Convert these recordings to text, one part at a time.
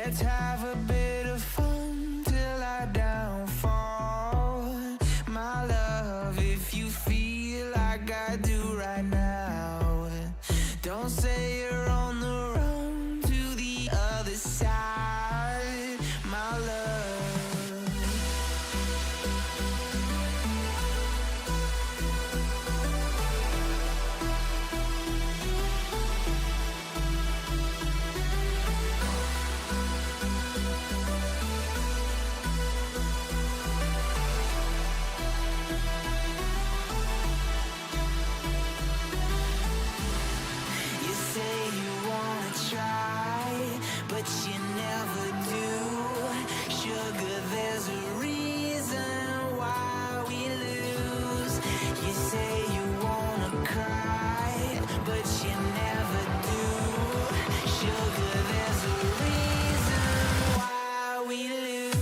Let's have a bit of fun till I downfall. My love, if you feel like I do right now, don't say you're on the run to the other side, my love. But you never do. Sugar, there's a reason why we lose. You say you wanna cry, but you never do. Sugar, there's a reason why we lose.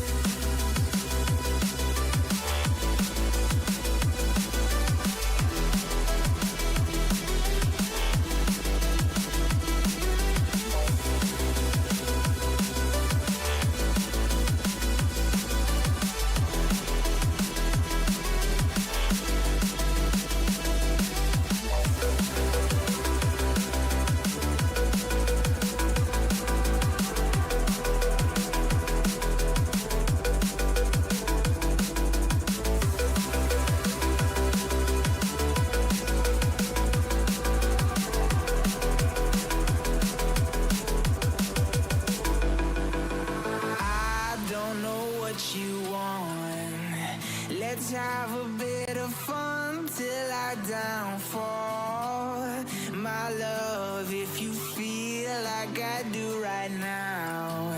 Let's have a bit of fun till I downfall. My love, if you feel like I do right now,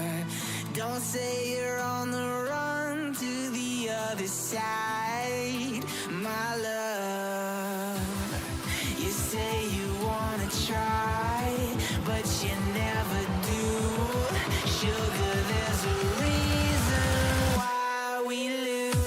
don't say you're on the run to the other side, my love. You say you wanna try, but you never do. Sugar, there's a reason why we lose.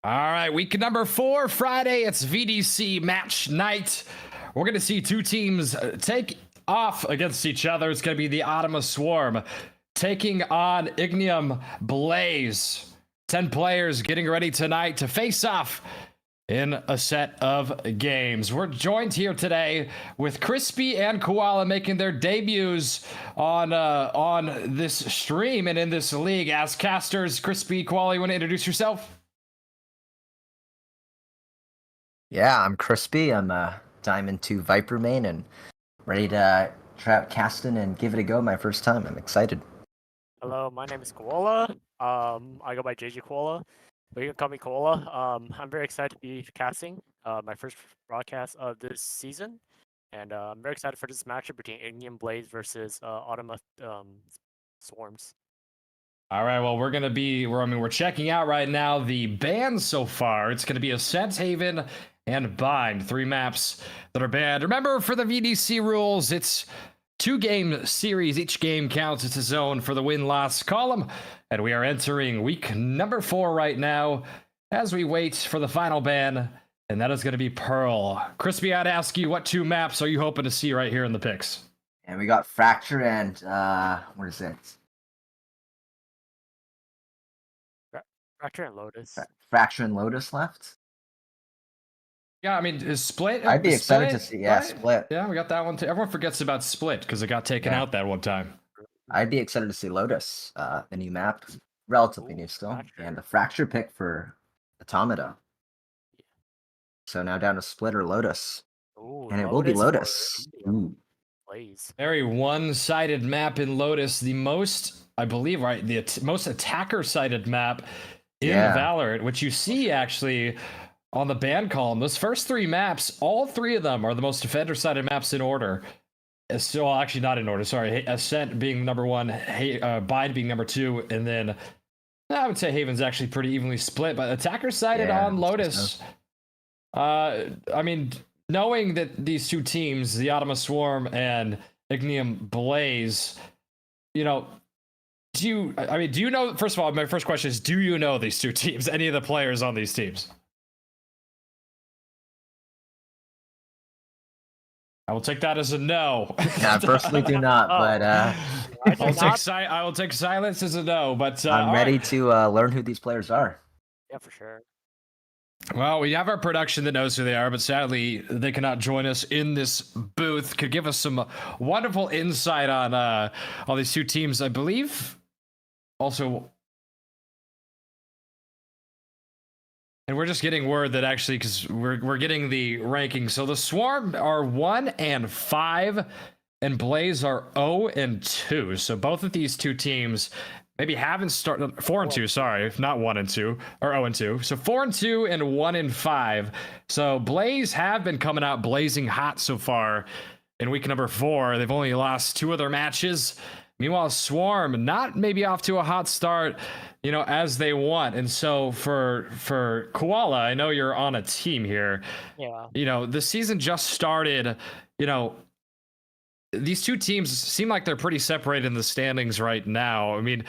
All right, week number 4, Friday. It's VDC match night. We're going to see two teams take off against each other. It's going to be the Automa Swarm taking on Ignium Blaze. 10 players getting ready tonight to face off in a set of games. We're joined here today with Crispy and Koala making their debuts on this stream and in this league as casters. Crispy, Koala, you want to introduce yourself? Yeah, I'm Crispy. I'm a Diamond 2 Viper main and ready to try out casting and give it a go my first time. I'm excited. Hello, my name is Koala. I go by JJ Koala, but you can call me Koala. I'm very excited to be casting my first broadcast of this season, and I'm very excited for this matchup between Ignium Blaze versus Automa Swarms. All right, well, we're checking out right now the bans so far. It's going to be Ascent, Haven, and Bind, 3 maps that are banned. Remember, for the VDC rules, it's 2-game series. Each game counts. It's a zone for the win-loss column, and we are entering week number 4 right now as we wait for the final ban, and that is going to be Pearl. Crispy, I'd ask you, what 2 maps are you hoping to see right here in the picks? And we got Fracture and, what is it? Fracture and Lotus. Fracture and Lotus left? Yeah, I mean, is Split? I'd be excited to see, yeah, right? Split. Yeah, we got that one too. Everyone forgets about Split because it got taken out that one time. I'd be excited to see Lotus, the new map, relatively new still, and the Fracture pick for Automata. So now down to Split or Lotus. Ooh, and it will be Lotus. Very one-sided map in Lotus. The most, I believe, right, the most attacker-sided map in Valorant, which you see actually on the ban column. Those first 3 maps, all 3 of them are the most defender-sided maps in order. Still, actually not in order, sorry. Ascent being number 1, Bind being number 2, and then I would say Haven's actually pretty evenly split, but attacker-sided on Lotus. I mean, knowing that these 2 teams, the Automa Swarm and Ignium Blaze, you know, do you know, first of all, my first question is, do you know these 2 teams, any of the players on these teams? I will take that as a no. Yeah, I personally do not, but I will take silence as a no, but I'm ready to learn who these players are. Yeah, for sure. Well, we have our production that knows who they are, but sadly, they cannot join us in this booth. Could give us some wonderful insight on all these 2 teams, I believe. Also, and we're just getting word that actually, because we're getting the rankings. So the Swarm are 1 and 5, and Blaze are 0 and 2. So both of these 2 teams maybe haven't started 4 and 2. Sorry, not 1 and 2 or 0 and 2. So 4 and 2 and 1 and 5. So Blaze have been coming out blazing hot so far in week number 4. They've only lost 2 of their matches. Meanwhile, Swarm not maybe off to a hot start, you know, as they want. And so for Koala, I know you're on a team here. Yeah. You know, the season just started. You know, these 2 teams seem like they're pretty separated in the standings right now. I mean,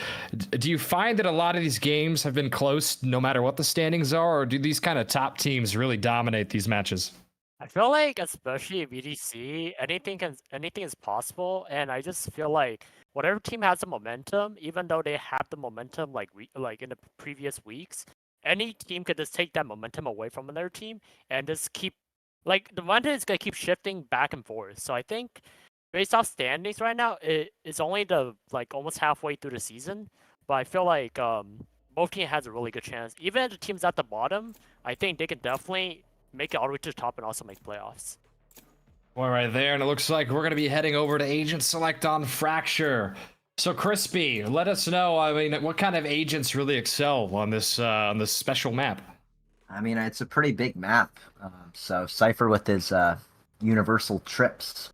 do you find that a lot of these games have been close no matter what the standings are, or do these kind of top teams really dominate these matches? I feel like, especially in VDC, anything is possible, and I just feel like whatever team has the momentum, even though they have the momentum like in the previous weeks, any team could just take that momentum away from another team and just keep, like, the momentum is gonna keep shifting back and forth. So I think based off standings right now, it's only almost halfway through the season, but I feel like both teams has a really good chance. Even if the teams at the bottom, I think they can definitely make it all the way to the top and also make playoffs. Well, right there, and it looks like we're going to be heading over to Agent Select on Fracture. So, Crispy, let us know, I mean, what kind of agents really excel on this special map? I mean, it's a pretty big map. So Cypher with his universal trips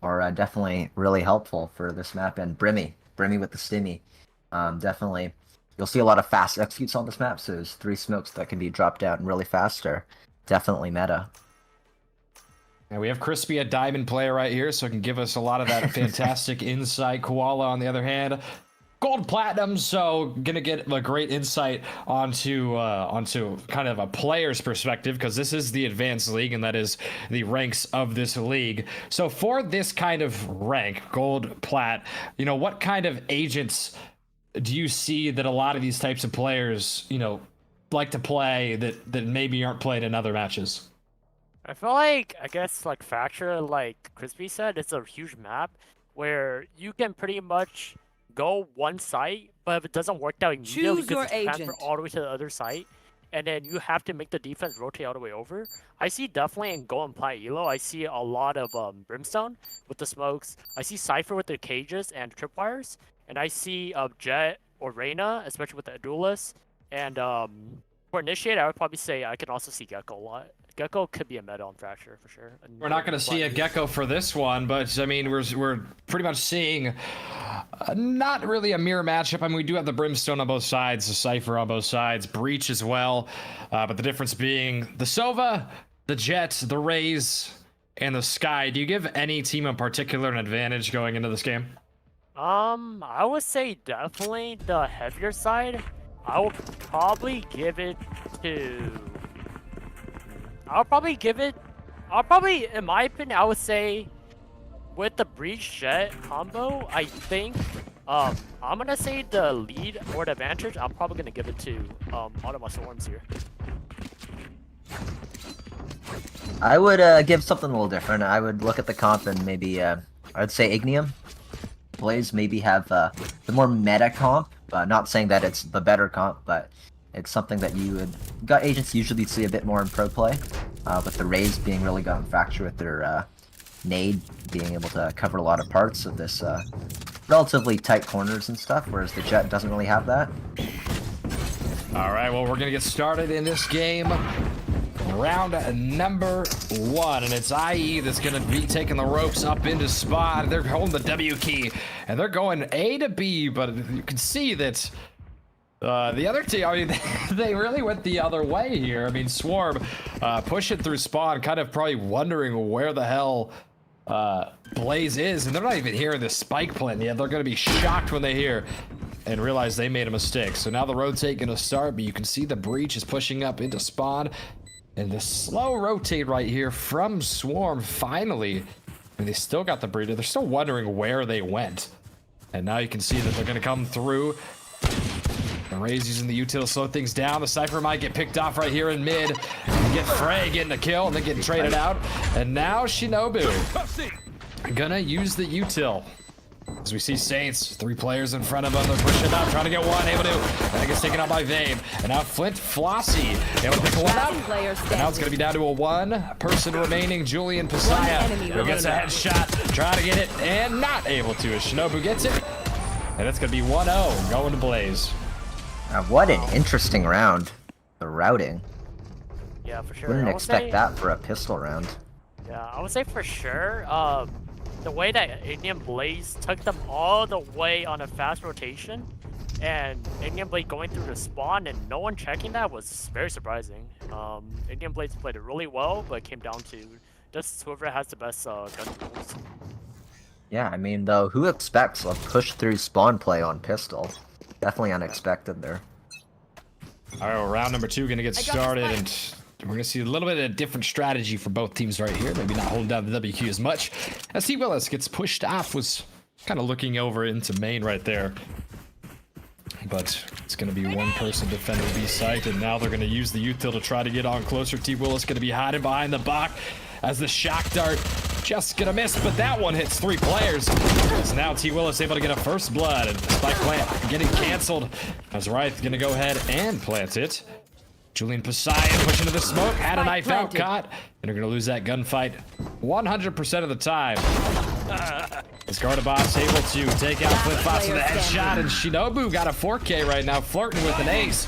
are definitely really helpful for this map, and Brimmy with the Stimmy. Definitely, you'll see a lot of fast executes on this map, so there's 3 smokes that can be dropped out really fast are definitely meta. And we have Crispy, a diamond player right here, so it can give us a lot of that fantastic insight. Koala, on the other hand, gold platinum, so gonna get a great insight onto kind of a player's perspective, because this is the advanced league and that is the ranks of this league. So for this kind of rank, gold, plat, you know, what kind of agents do you see that a lot of these types of players, you know, like to play that maybe aren't played in other matches? I feel like, I guess, like Fracture, like Crispy said, it's a huge map where you can pretty much go one site, but if it doesn't work out immediately, Choose your because it's transfer agent. all the way to the other site, and then you have to make the defense rotate all the way over. I see definitely in Go and Plat Elo, I see a lot of Brimstone with the smokes. I see Cypher with the cages and tripwires, and I see Jet or Reyna, especially with the duelists. And for Initiate, I would probably say I can also see Gecko a lot. Gecko could be a meta on Fracture for sure. We're not going to see a Gecko for this one, but I mean, we're pretty much seeing not really a mirror matchup. I mean, we do have the Brimstone on both sides, the Cypher on both sides, Breach as well, but the difference being the Sova, the Jet, the Raze, and the Sky. Do you give any team in particular an advantage going into this game? I would say definitely the heavier side. I would probably give it to... in my opinion, I would say with the Breach Jet combo, I think, I'm gonna say the lead or the advantage, I'm probably gonna give it to, one of my Storms here. I would give something a little different. I would look at the comp and maybe, I'd say Ignium. Blaze maybe have the more meta comp. Not saying that it's the better comp, but it's something that you would... Got agents usually see a bit more in pro play, with the Raze being really good on Fracture with their nade being able to cover a lot of parts of this relatively tight corners and stuff, whereas the Jet doesn't really have that. All right, well, we're going to get started in this game. Round number 1, and it's IE that's going to be taking the ropes up into spot. They're holding the W key, and they're going A to B, but you can see that the other team, I mean, they really went the other way here. I mean, Swarm pushing through spawn, kind of probably wondering where the hell Blaze is, and they're not even hearing the spike plant yet. They're going to be shocked when they hear and realize they made a mistake. So now the rotate going to start, but you can see the Breach is pushing up into spawn. And the slow rotate right here from Swarm, finally. And they still got the breeder. They're still wondering where they went. And now you can see that they're going to come through. The Raze using the util to slow things down. The Cypher might get picked off right here in mid. And get Frey getting a kill and then getting traded out. And now Shinobu gonna use the util. As we see Saints, 3 players in front of him, they're pushing up, trying to get one, able to, and it gets taken out by Vame. And now Flint Flossie, able to pick one up. And now it's going to be down to a 1 person remaining, Julian Pasaya, who gets a headshot, trying to get it, and not able to, as Shinobu gets it. And it's going to be 1-0, going to Blaze. What an interesting round. The routing. Yeah, for sure. Wouldn't I would expect say, that for a pistol round. Yeah, I would say for sure, the way that Indian Blaze took them all the way on a fast rotation, and Indian Blaze going through the spawn and no one checking that was very surprising. Indian Blaze played it really well, but it came down to just whoever has the best gun rules. Yeah, I mean, though, who expects a push through spawn play on pistol? Definitely unexpected there. All right, well, round number 2 gonna get started, and we're gonna see a little bit of a different strategy for both teams right here. Maybe not holding down the WQ as much. As T. Willis gets pushed off, was kind of looking over into main right there. But it's gonna be 1 person defending B site, and now they're gonna use the util to try to get on closer. T. Willis gonna be hiding behind the Bach as the shock dart just gonna miss, but that one hits 3 players. So now T. Willis able to get a first blood, and spike plant getting canceled as Wraith gonna go ahead and plant it. Julian Pasaya pushing to the smoke, had a knife out, caught, and they're gonna lose that gunfight 100% of the time. As Gardaboss able to take out Flint Fox with a headshot, and Shinobu got a 4K right now, flirting with an ace.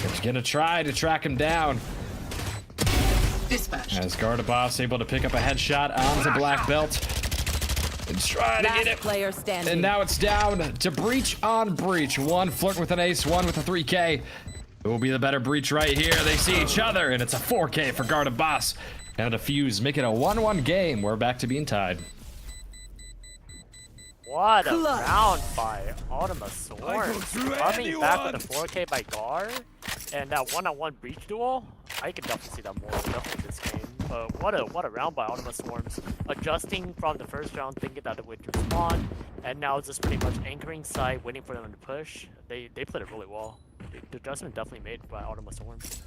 He's gonna try to track him down. Dispatched. As Gardaboss able to pick up a headshot onto Black Belt. And try to get it. Player standing. And now it's down to Breach on Breach. 1 flirting with an ace, 1 with a 3K. It will be the better Breach right here. They see each other, and it's a 4K for Gardaboss. And a fuse, make it a 1-1 game. We're back to being tied. What a round by Ultima Swords. Coming back with a 4K by Gar and that one-on-one breach duel. I can definitely see that more definitely this game. But what a round by Ultima Swarms. Adjusting from the first round, thinking that it would respond, and now just pretty much anchoring side, waiting for them to push. They played it really well. The adjustment definitely made by Ultima Swarms.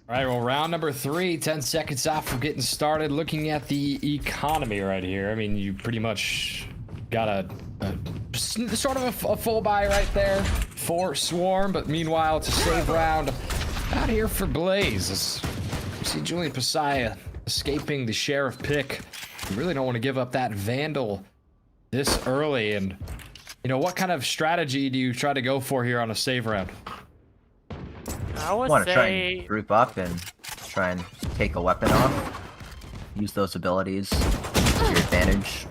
All right, well, round number 3, 10 seconds off from getting started. Looking at the economy right here. I mean, you pretty much got a sort of a full buy right there for Swarm, but meanwhile, it's a save round out here for Blaze. As you see Julian Pasaya escaping the Sheriff pick. You really don't want to give up that Vandal this early. And, you know, what kind of strategy do you try to go for here on a save round? I would want to try say and group up and try and take a weapon off. Use those abilities to your advantage.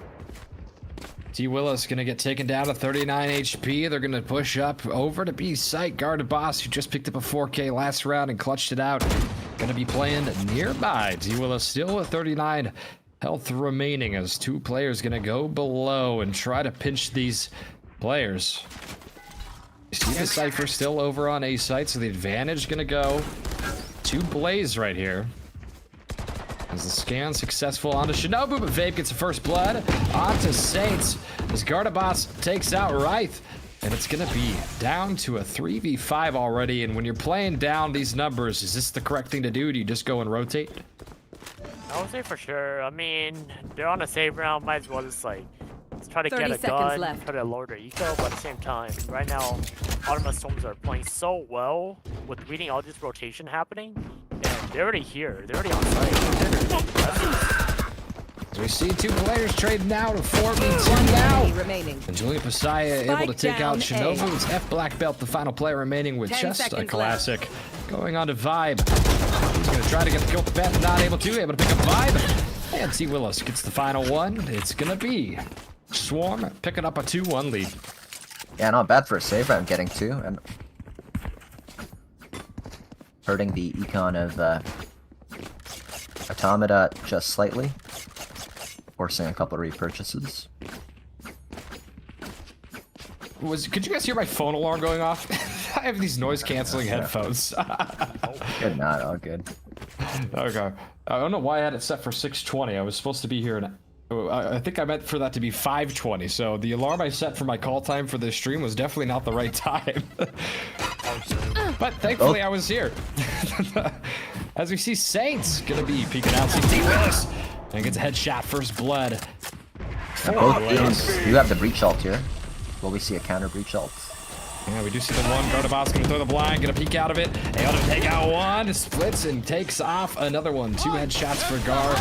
T. Willis gonna get taken down to 39 HP. They're gonna push up over to B site. Guard Boss, who just picked up a 4K last round and clutched it out, gonna be playing nearby. T. Willis still with 39 health remaining as 2 players gonna go below and try to pinch these players. You see the Cypher still over on A site, so the advantage gonna go to Blaze right here. As the scan successful onto Shinobu, but Vape gets the first blood onto Saints as Gardaboss takes out Wraith. And it's gonna be down to a 3v5 already. And when you're playing down these numbers, is this the correct thing to do? Do you just go and rotate? I would say for sure. I mean, they're on a save round, might as well just like try to get a gun, try to lower their eco, but at the same time, right now, Ultima Storms are playing so well with reading all this rotation happening, and they're already here. They're already on site. As we see 2 players trade now to 4v2 now. Remaining. And Julian Pasaya able to take out Shinobu. It's F Black Belt, the final player remaining with just a classic. Going on to Vibe. He's going to try to get the kill with the Beth, not able to pick up Vibe. And T. Willis gets the final one. It's going to be Swarm picking up a 2-1 lead. Yeah, not bad for a save round, getting 2 and hurting the econ of Automata just slightly, forcing a couple of repurchases. Could you guys hear my phone alarm going off? I have these noise canceling headphones. Good, not all good. Okay. I don't know why I had it set for 6:20. I was supposed to be here in I think I meant for that to be 5:20, so the alarm I set for my call time for this stream was definitely not the right time. But thankfully I was here. As we see Saints gonna be peeking out, see T. Willis and gets a headshot, first blood. Both teams do have the breach ult here. Will we see a counter breach ult? Yeah, we do see the one. Gardaboss gonna throw the blind, gonna peek out of it. Able to take out one, splits and takes off another one. 2 headshots for Gar.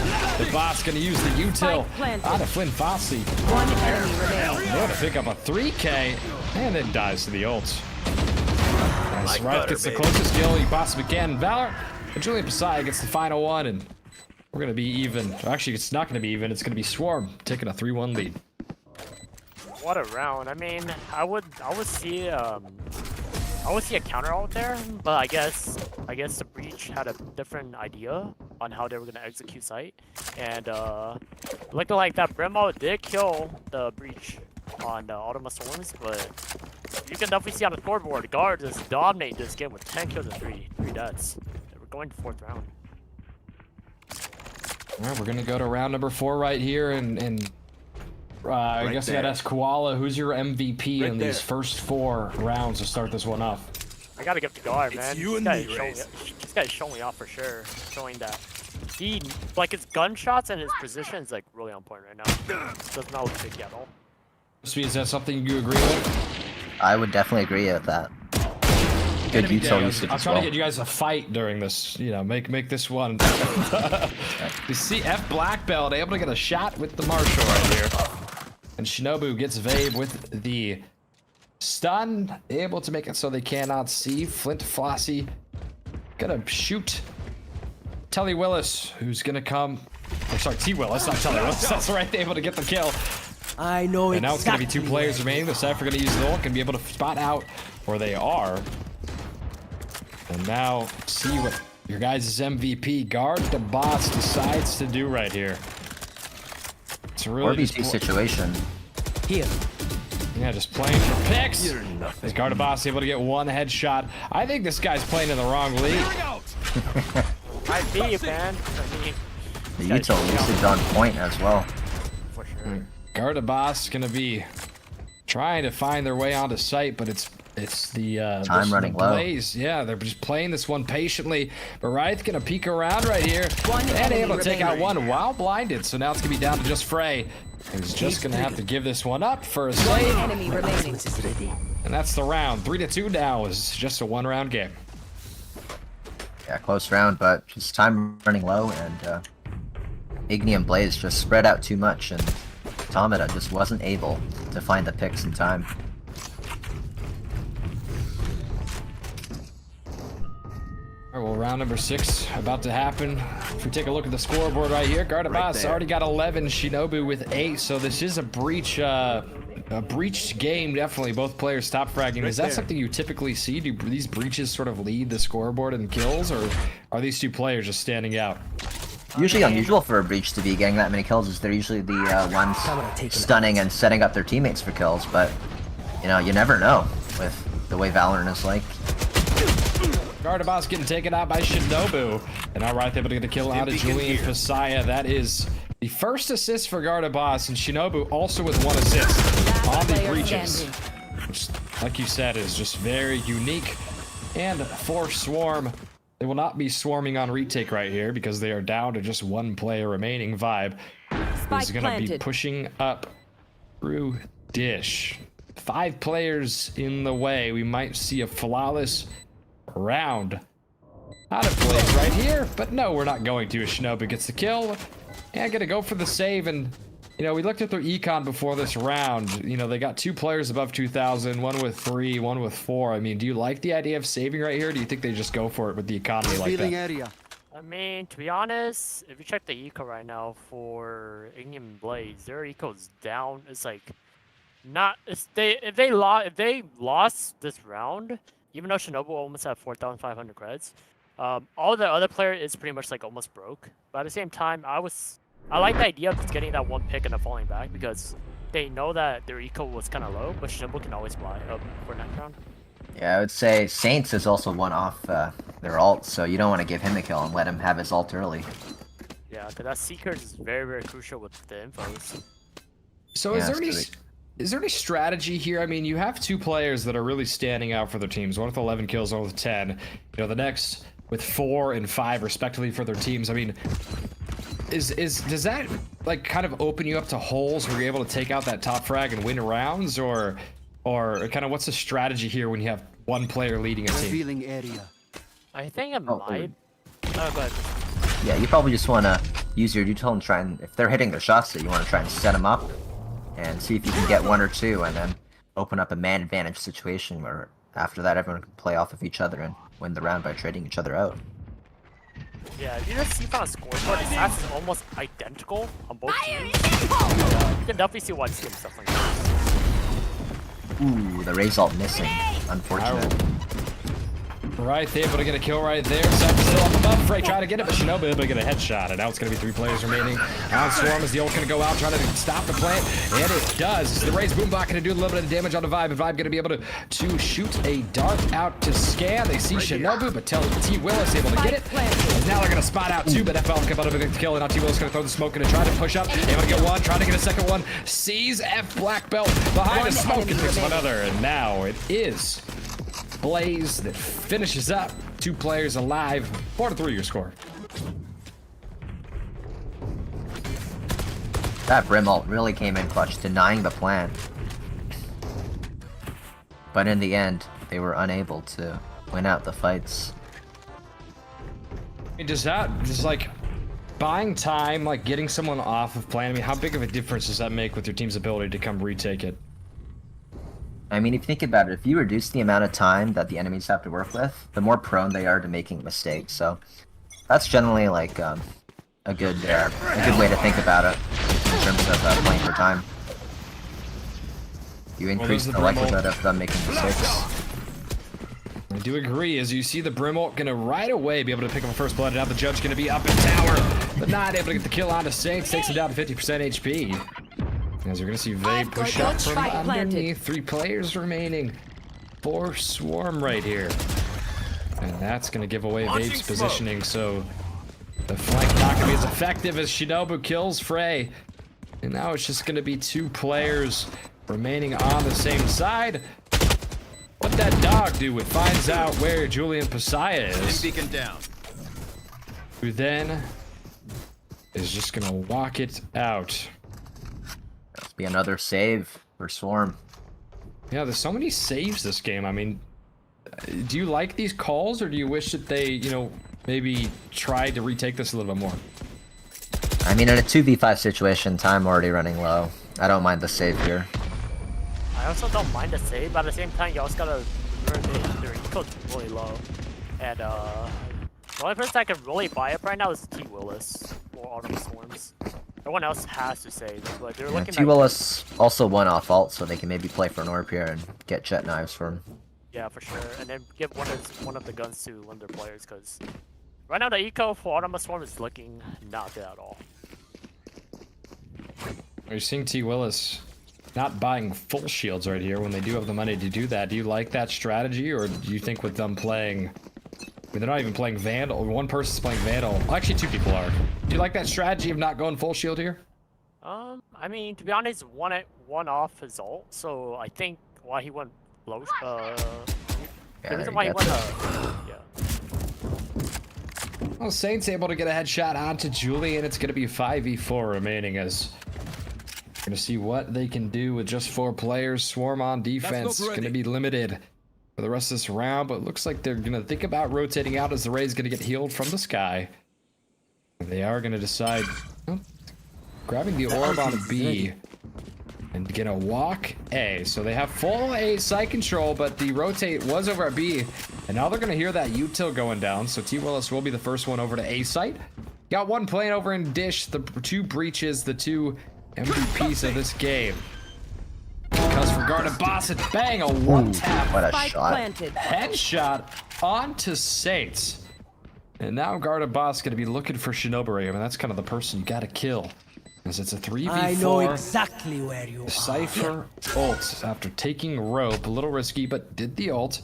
The boss gonna use the util on to Flynn Fossey. 1 enemy remaining. Able to pick up a 3K and then dies to the ult. As Wraith gets the closest kill he possibly can. Valor and Julian Pasaya gets the final one, and we're gonna be even. Actually, it's not gonna be even. It's gonna be Swarm taking a 3-1 lead. What a round! I mean, I would see a counter out there, but I guess the breach had a different idea on how they were gonna execute site, and looking like that Bremo did kill the breach on Ultima Storms, but you can definitely see on the scoreboard, Guard just dominating this game with 10 kills and 3 deaths. We're going to 4th round. All right, we're gonna go to round number 4 right here, and I guess I gotta ask Koala, who's your MVP in these first 4 rounds to start this one off? I gotta give it to Guard, man. It's you and me, This guy's showing me off for sure, showing that he, like, his gunshots and his position is like really on point right now. Does not look shaky at all. Is that something you agree with? I would definitely agree with that. Good util usage I'm as trying well. to get you guys a fight during this, you know, make this one. You see F Black Belt able to get a shot with the Marshal right here. And Shinobu gets Vabe with the stun, able to make it so they cannot see. Flint Flossie gonna shoot Telly Willis, who's gonna come. Or sorry, T Willis, not Telly Willis. That's right, able to get the kill. I know And now it's gonna be 2 exactly players remaining. The Cypher gonna use the ult and be able to spot out where they are. And now see what your guys' MVP, Guard the Boss, decides to do right here. It's really just 4v2 situation. Here. Yeah, just playing for picks. You're nothing. Is Gardaboss able to get one headshot? I think this guy's playing in the wrong league. Might be, man. I mean, The Yeah, util yeah. usage on point as well. for sure. Gardaboss gonna be trying to find their way onto site, but it's the Time running low. Blaze. Yeah, they're just playing this one patiently. But Wraith gonna peek around right here One and enemy able to take out remaining. one while blinded. So now it's gonna be down to just Frey. He's just gonna have to give this one up for a One save, enemy remaining. and that's the round. 3-2 now is just a one-round game. Yeah, close round, but just time running low, and Igni and Blaze just spread out too much, and Automata just wasn't able to find the picks in time. All right, well, round number 6 about to happen. If we take a look at the scoreboard right here, Gardaboss Right there. already got 11, Shinobu with 8, so this is a breached game, definitely. Both players top fragging. Is that there. something you typically see? Do these breaches sort of lead the scoreboard in kills, or are these two players just standing out? Usually unusual for a breach to be getting that many kills, as they're usually the ones stunning and setting up their teammates for kills, but, you know, you never know with the way Valorant is like. Gardaboss getting taken out by Shinobu. And alright, able to get a kill out of Beacon Julian here. Fasaya. That is the first assist for Gardaboss, and Shinobu also with 1 assist on the player breaches. standing. Which, like you said, is just very unique. And for Swarm, they will not be swarming on retake right here because they are down to just 1 player remaining. Vibe Spike is going to be planted. pushing up through Dish. 5 players in the way. We might see a flawless round out of Blaze right here, but no, we're not going to. Shinobu gets the kill and gonna go for the save. And you know, we looked at their econ before this round. You know, they got 2 players above 2,000, 1 with 3, 1 with 4. I mean, do you like the idea of saving right here? Or do you think they just go for it with the economy like Revealing that? area. I mean, to be honest, if you check the eco right now for Igni and Blaze, their eco's down. It's like not. It's if they lost this round, even though Shinobu almost had 4,500 credits, all the other player is pretty much like almost broke. But at the same time, I like the idea of just getting that 1 pick and then falling back because they know that their eco was kind of low, but Shinobu can always fly up for next round. Yeah, I would say Saints is also 1 off their ult, so you don't want to give him a kill and let him have his ult early. Yeah, because that Seeker is very, very crucial with the infos. So Yeah, is there any that's is there any strategy here? I mean, you have 2 players that are really standing out for their teams. 1 with 11 kills, 1 with 10. You know, the next with 4 and 5 respectively for their teams. I mean, does that like kind of open you up to holes where you're able to take out that top frag and win rounds, or kind of what's the strategy here when you have 1 player leading a team? Revealing area. I think it Oh, might. Oh, go ahead. Yeah, you probably just want to use your util and try and, if they're hitting their shots, that you want to try and set them up and see if you can get 1 or 2 and then open up a man advantage situation where after that everyone can play off of each other and win the round by trading each other out. Yeah, if you just see from a scoreboard, the stats is almost identical on both teams. You can definitely see why this game is stuff like that. Ooh, the Raze ult missing. Unfortunate. Right, they able to get a kill right there. Cypher still up above. Frey trying to get it, but Shinobu able to get a headshot. And now it's going to be 3 players remaining. On Swarm is the ult going to go out, trying to stop the plant. And it does. The Raze Boombot going to do a little bit of damage on the Vibe. And Vibe going to be able to shoot a dart out to scan. They see Shinobu, but T. Willis able to get it. And now they're going to spot out 2, but FL come out of a kill. And now T. Willis going to throw the smoke and try to push up. Able to get 1, trying to get a second one. Sees F Black Belt behind the smoke and picks another. And now it is Blaze that finishes up. 2 players alive. 4-3 your score. That Brim ult really came in clutch, denying the plan. But in the end, they were unable to win out the fights. I mean, does that just like buying time, like getting someone off of plan? I mean, how big of a difference does that make with your team's ability to come retake it? I mean, if you think about it, if you reduce the amount of time that the enemies have to work with, the more prone they are to making mistakes. So that's generally like a good way to think about it in terms of playing for time. You increase the the Brim likelihood of them making mistakes. I do agree, as you see the Brim ult gonna right away be able to pick up a first blood, and now the Judge gonna be up in tower, but not able to get the kill onto Saints, takes him down to 50% HP. As you're gonna see Vabe push up from underneath, 3 players remaining for Swarm right here. And that's gonna give away Vabe's positioning, so the flank not gonna be as effective as Shinobu kills Frey. And now it's just gonna be 2 players remaining on the same side. What that dog do? It finds out where Julian Pasaya is. Beacon down. Who then is just gonna walk it out. Must be another save for Swarm. Yeah, there's so many saves this game. I mean, do you like these calls, or do you wish that they, you know, maybe tried to retake this a little bit more? I mean, in a 2v5 situation, time already running low. I don't mind the save here. I also don't mind the save, but at the same time, you also gotta remember their eco's really low. And the only person that can really buy up right now is T. Willis or Autumn Swarms. Everyone else has to save, but they're looking T. Willis also won off ult, so they can maybe play for Norp here and get jet knives for him. Yeah, for sure. And then give one of the guns to one of their players, because right now the eco for Autumn Swarm is looking not good at all. Are you seeing T. Willis not buying full shields right here when they do have the money to do that? Do you like that strategy, or do you think with them playing... I mean, they're not even playing Vandal. One person's playing Vandal. Actually, 2 people are. Do you like that strategy of not going full shield here? I mean, to be honest, one off his ult, so I think why he went low. The reason why he went. Yeah. Well, Saints able to get a headshot onto Julian. It's going to be 5v4 remaining, as we're going to see what they can do with just 4 players. Swarm on defense going to be limited for the rest of this round, but it looks like they're going to think about rotating out as the Ray's going to get healed from the sky. They are going to decide, grabbing the orb on B and gonna walk A. So they have full A site control, but the rotate was over at B, and now they're gonna hear that util going down. So T. Willis will be the first one over to A site. Got one playing over in Dish, the 2 breaches, the 2 MVPs of this game. Because for Garden Boss, it's bang, a 1-tap. What a Spike shot. planted. Headshot onto Saints. And now Garda Boss gonna be looking for Shinobu. I mean, that's kind of the person you gotta kill. As it's a 3v4. I know exactly where you are. Cypher ults after taking rope. A little risky, but did the ult.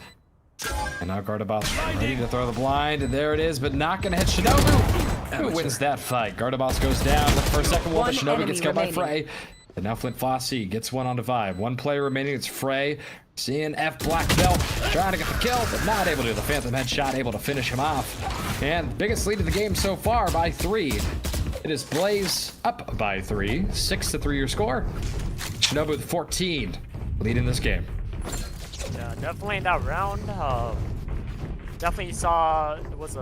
And now Garda Boss ready to throw the blind. And there it is, but not gonna hit Shinobu. Who wins that fight? Garda Boss goes down for a second one, but Shinobu gets killed by Frey. And now Flint Flossie gets one onto Vibe. 1 player remaining, it's Frey. Seeing F Black Belt, trying to get the kill, but not able to. The Phantom headshot able to finish him off. And biggest lead of the game so far by 3. It is Blaze up by 3. 6-3 your score. Shinobu with 14, leading this game. Yeah, definitely in that round. Definitely saw it was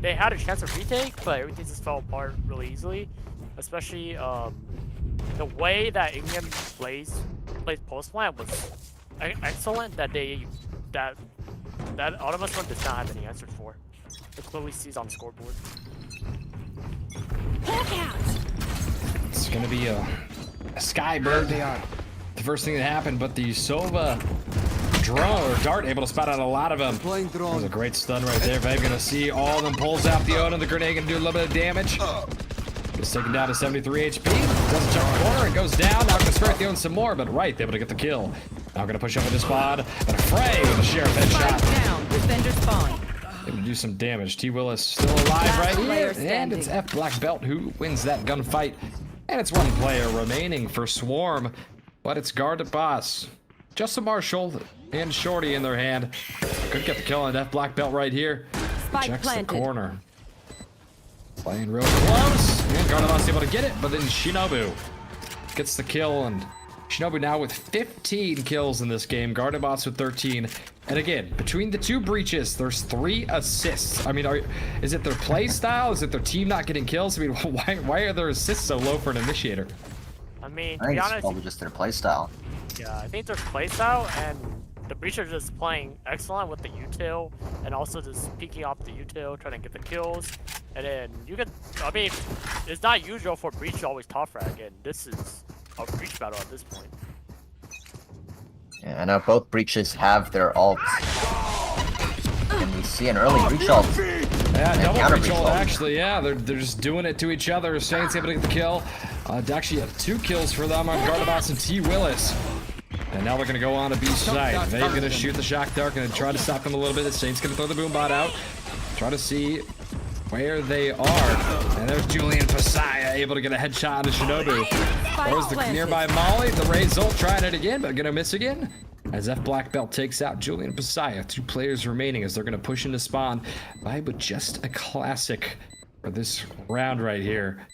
they had a chance to retake, but everything just fell apart really easily. Especially the way that England plays post plant was excellent. That Autonomous one does not have any answers for. It clearly sees on the scoreboard. It's gonna be a Skybird. The first thing that happened, but the Sova drone or dart able to spot out a lot of them. There's a great stun right there. Vabe gonna see all of them, pulls out the Oda. The grenade gonna do a little bit of damage. Gets taken down to 73 HP. Doesn't jump the corner and goes down. Now gonna spirit the Oda some more, but right, able to get the kill. Now gonna push up with the squad. But Frey with a sheriff headshot. Spike down. Defender spawn. Able to do some damage. T. Willis still alive right here. And it's F Black Belt who wins that gunfight. And it's 1 player remaining for Swarm. But it's Garda Boss. Just a Marshall and Shorty in their hand. Could get the kill on F Black Belt right here. Spike Checks planted. the corner. Playing real close. And Garda Boss able to get it, but then Shinobu gets the kill, and Shinobu now with 15 kills in this game. Garda Boss with 13. And again, between the 2 breaches, there's 3 assists. I mean, is it their play style? Is it their team not getting kills? I mean, why are their assists so low for an initiator? I mean, I to think be it's honest, probably just their playstyle. yeah, I think their playstyle and the Breach are just playing excellent with the util and also just peeking off the util, trying to get the kills. And then you can, I mean, it's not usual for Breach to always top frag, and this is a Breach battle at this point. Yeah, I know both breaches have their ults. and we see an early breach ult. Yeah, And double counter breach breach ult ult. actually, yeah, they're just doing it to each other. Saints able to get the kill. Actually, 2 kills for them on Gardabots and T. Willis. And now we're gonna go on to B side. They're gonna shoot the Shock Dart, gonna try to stop them a little bit. The Saints gonna throw the Boombot out. Try to see where they are. And there's Julian Pasaya able to get a headshot on Shinobu. There's the nearby Molly. The Raze ult trying it again, but gonna miss again. As F Black Belt takes out Julian Pasaya. 2 players remaining as they're gonna push into spawn. Vibe with just a classic for this round right here.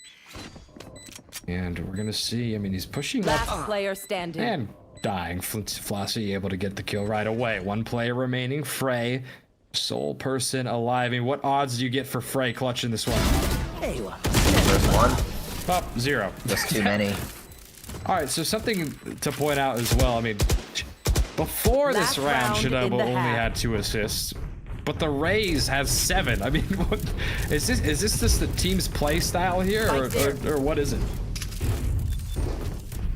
And we're gonna see, I mean, he's pushing Last up player standing. and dying. Flossy able to get the kill right away. 1 player remaining, Frey. Sole person alive. I mean, what odds do you get for Frey clutching this one? There's one. Oh, 0. Just too many. All right, so something to point out as well. I mean, before Last this round, round in Shinobu the only half. had 2 assists. But the Raze has 7. I mean, what, is this just the team's play style here, or what is it?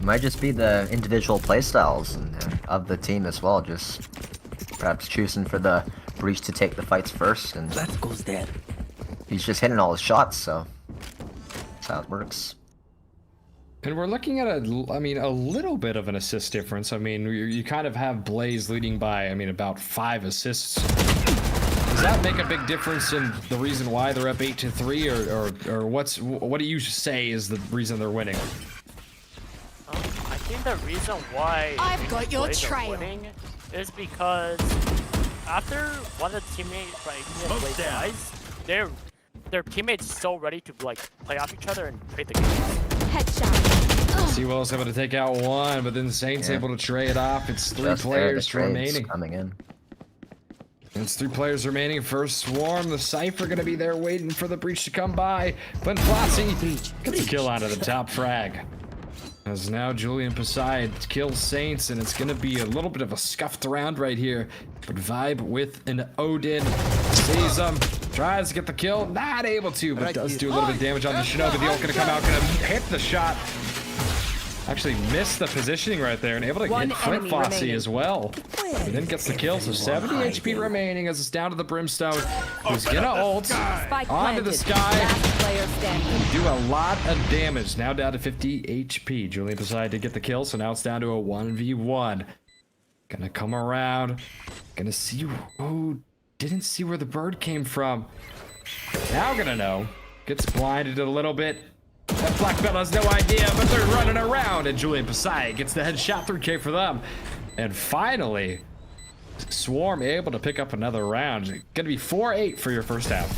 Might just be the individual playstyles of the team as well. Just perhaps choosing for the breach to take the fights first, and That goes there. he's just hitting all his shots. So that's how it works. And we're looking at a little bit of an assist difference. I mean, you kind of have Blaze leading by, I mean, about 5 assists. Does that make a big difference in the reason why they're up 8-3, or what do you say is the reason they're winning? I think the reason why I've got your Blaze are trail. winning is because after one of the teammates Blaze dies, their teammates so ready to like play off each other and trade the games. Headshot. Seawell's able to take out 1, but then Saints Yeah. able to trade off. It's 3 Just there, the players trades remaining. coming in. It's 3 players remaining. First swarm. The Cypher gonna be there waiting for the breach to come by. But Flossy gets a kill onto the top frag. As now Julian Pasaya kills Saints, and it's gonna be a little bit of a scuffed round right here. But Vibe with an Odin sees him, tries to get the kill, not able to, but does do a little bit of damage on the Shinobi. The ult gonna come out, gonna hit the shot. Actually missed the positioning right there, and able to One hit Flip enemy Fossy remaining. as well. And then gets the kill, so 70 HP remaining as it's down to the Brimstone, who's gonna ult Spike onto the planted. sky. Last player standing. Do a lot of damage. Now down to 50 HP. Julian Pasaya did get the kill, so now it's down to a 1v1. Gonna come around. Gonna see. Oh, didn't see where the bird came from. Now gonna know. Gets blinded a little bit. That Black Belt has no idea, but they're running around, and Julian Pasaya gets the headshot. 3K for them. And finally, Swarm able to pick up another round. Gonna be 4-8 for your first half.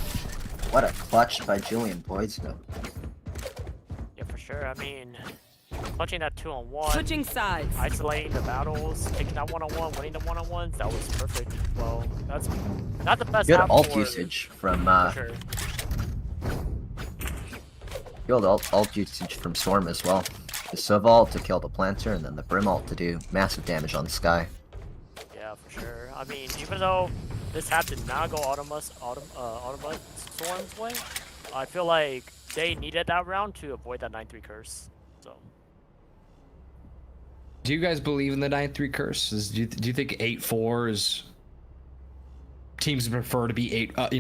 What a clutch by Julian Boyd. Yeah, for sure. I mean, clutching that 2-on-1, Switching sides. isolating the battles, taking that 1-on-1, winning the 1-on-1s, that was perfect. Well, that's not the best Good half ult for- usage from for sure. good ult usage from Storm as well. The Sova ult to kill the planter, and then the Brim ult to do massive damage on the sky. Yeah, for sure. I mean, even though this half did not go Automus Storm's way, I feel like they needed that round to avoid that 9-3 curse. So. Do you guys believe in the 9-3 curse? Do you think 8-4 is teams prefer to be up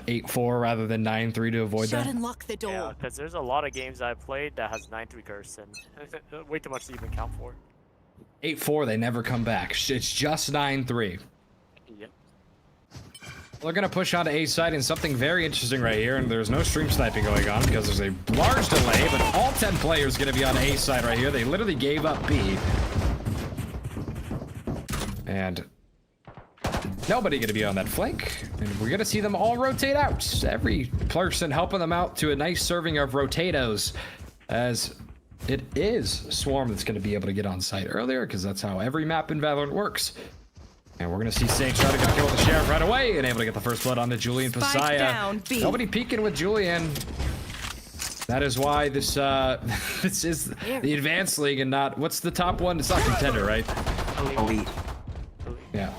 8-4 rather than 9-3 to avoid Shut that? and lock the door. Yeah, because there's a lot of games I've played that has 9-3 curse and way too much to even count for. 8-4, they never come back. It's just 9-3. Yep. They're gonna push onto A side, and something very interesting right here, and there's no stream sniping going on because there's a large delay, but all 10 players gonna be on A side right here. They literally gave up B. And nobody gonna be on that flank, and we're gonna see them all rotate out. Every person helping them out to a nice serving of rotatos, as it is Swarm that's gonna be able to get on site earlier, because that's how every map in Valorant works. And we're gonna see Saints try to get a kill with the Sheriff right away, and able to get the first blood on the Julian Spike Pasaya. down, B. Nobody peeking with Julian. That is why this this is the Advanced League and not, what's the top one? It's not Contender, right? Elite. Yeah.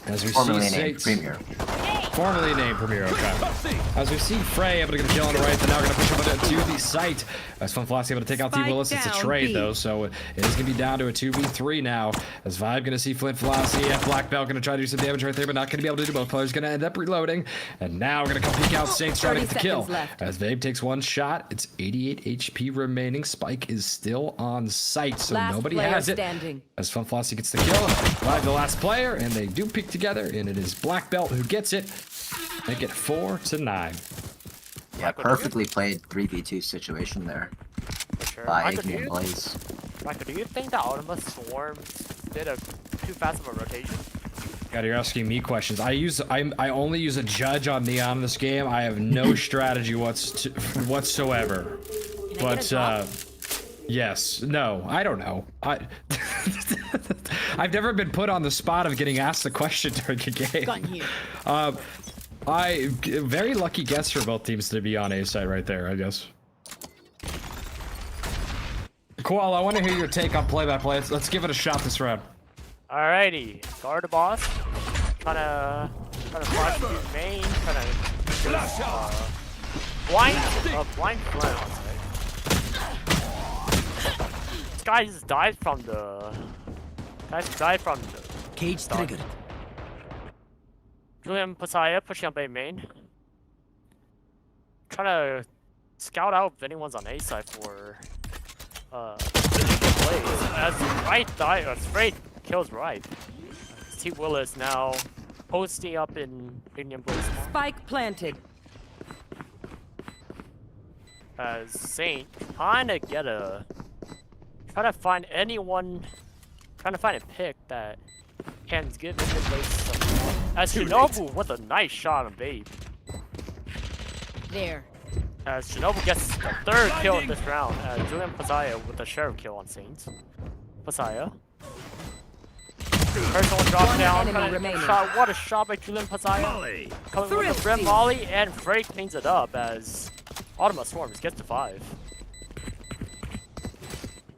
As we Formerly see named Saints. Premier. Hey, Formerly named Premier, okay. As we see Frey able to get a kill on the right, they're now going to push up to the site. As Funflossy able to take out T. Spike Willis. It's a down, trade, B. though, so it is going to be down to a 2v3 now. As Vibe going to see Flint Flossie and Black Belt going to try to do some damage right there, but not going to be able to do both. Players going to end up reloading. And now we're going to come peek out Saints trying to get the 30 kill. seconds left. As Vabe takes one shot, it's 88 HP remaining. Spike is still on site, so Last nobody player has it. standing. As Funflossy gets the kill, Vibe the last player, and they do peek together, and it is Black Belt who gets it. Make it 4-9. Yeah, perfectly played 3v2 situation there For sure. by Michael, Iggy and Blaze. Michael, do you think that Ultima Swarms did a too fast of a rotation? God, you're asking me questions. I only use a judge on Neon in this game. I have no strategy whatsoever. Can I But get a drop? yes, no, I don't know. I've never been put on the spot of getting asked the question during a game. Gun here. Very lucky guess for both teams to be on A side right there, I guess. Koala, I want to hear your take on play-by-play. Let's give it a shot this round. Alrighty, guard the boss. Trying to flash through main. Trying to blind Flint on site. This guy just died from the. Cage start. triggered. Julian Pasaya pushing up A main. Trying to scout out if anyone's on A side for plays. As Wright died, Frey kills Wright. T. Willis now posting up in Indian Blaze. Spike planted. As Saint trying to find a pick that can give Indian Blaze some. As Shinobu with a nice shot on Babe. There. As Shinobu gets the third kill in this round, Julian Pasaya with a sheriff kill on Saints. Pasaya. First one drop One down, enemy kinda remaining. shot. What a shot by Julian Pasaya. Coming with the rim Thrifty. volley, and Frey cleans it up as Ultima Swarms gets to 5.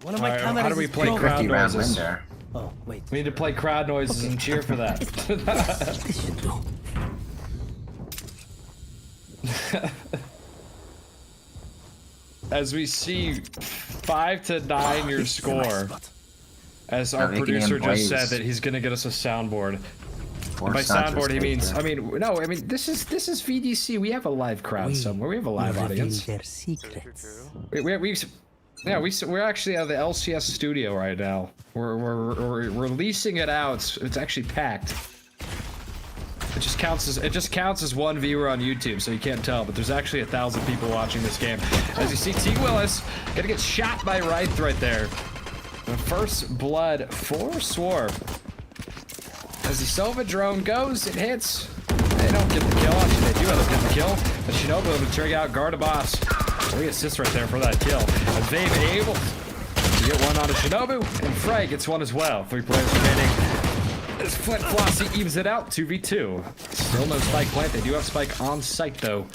One of my Alright, cameras how do we is play broken. crowd 50 round win noises? there. Oh, wait. We need to play crowd noises and cheer for that. This should do. As we see 5-9 your This is a nice score. spot. As our Iggy producer and just said Blaze. that he's gonna get us a soundboard. Four By shots soundboard he was means, taken. this is VDC. We have a live crowd somewhere. We have a live will reveal audience. their secrets. We're actually at the LCS studio right now. We're releasing it out. It's actually packed. It just counts as one viewer on YouTube, so you can't tell. But there's actually 1,000 people watching this game. As you see, T. Willis gonna get shot by Wraith right there. The first blood for Swarm. As the Sova drone goes, it hits. They don't get the kill. Actually, they do end up getting the kill. But Shinobu able to trig out guard a boss. 3 assists right there for that kill. And Vabe able to get one onto Shinobu, and Frey gets one as well. 3 players remaining. As Flint Flossie evens it out, 2v2. Still no Spike plant. They do have Spike on site though.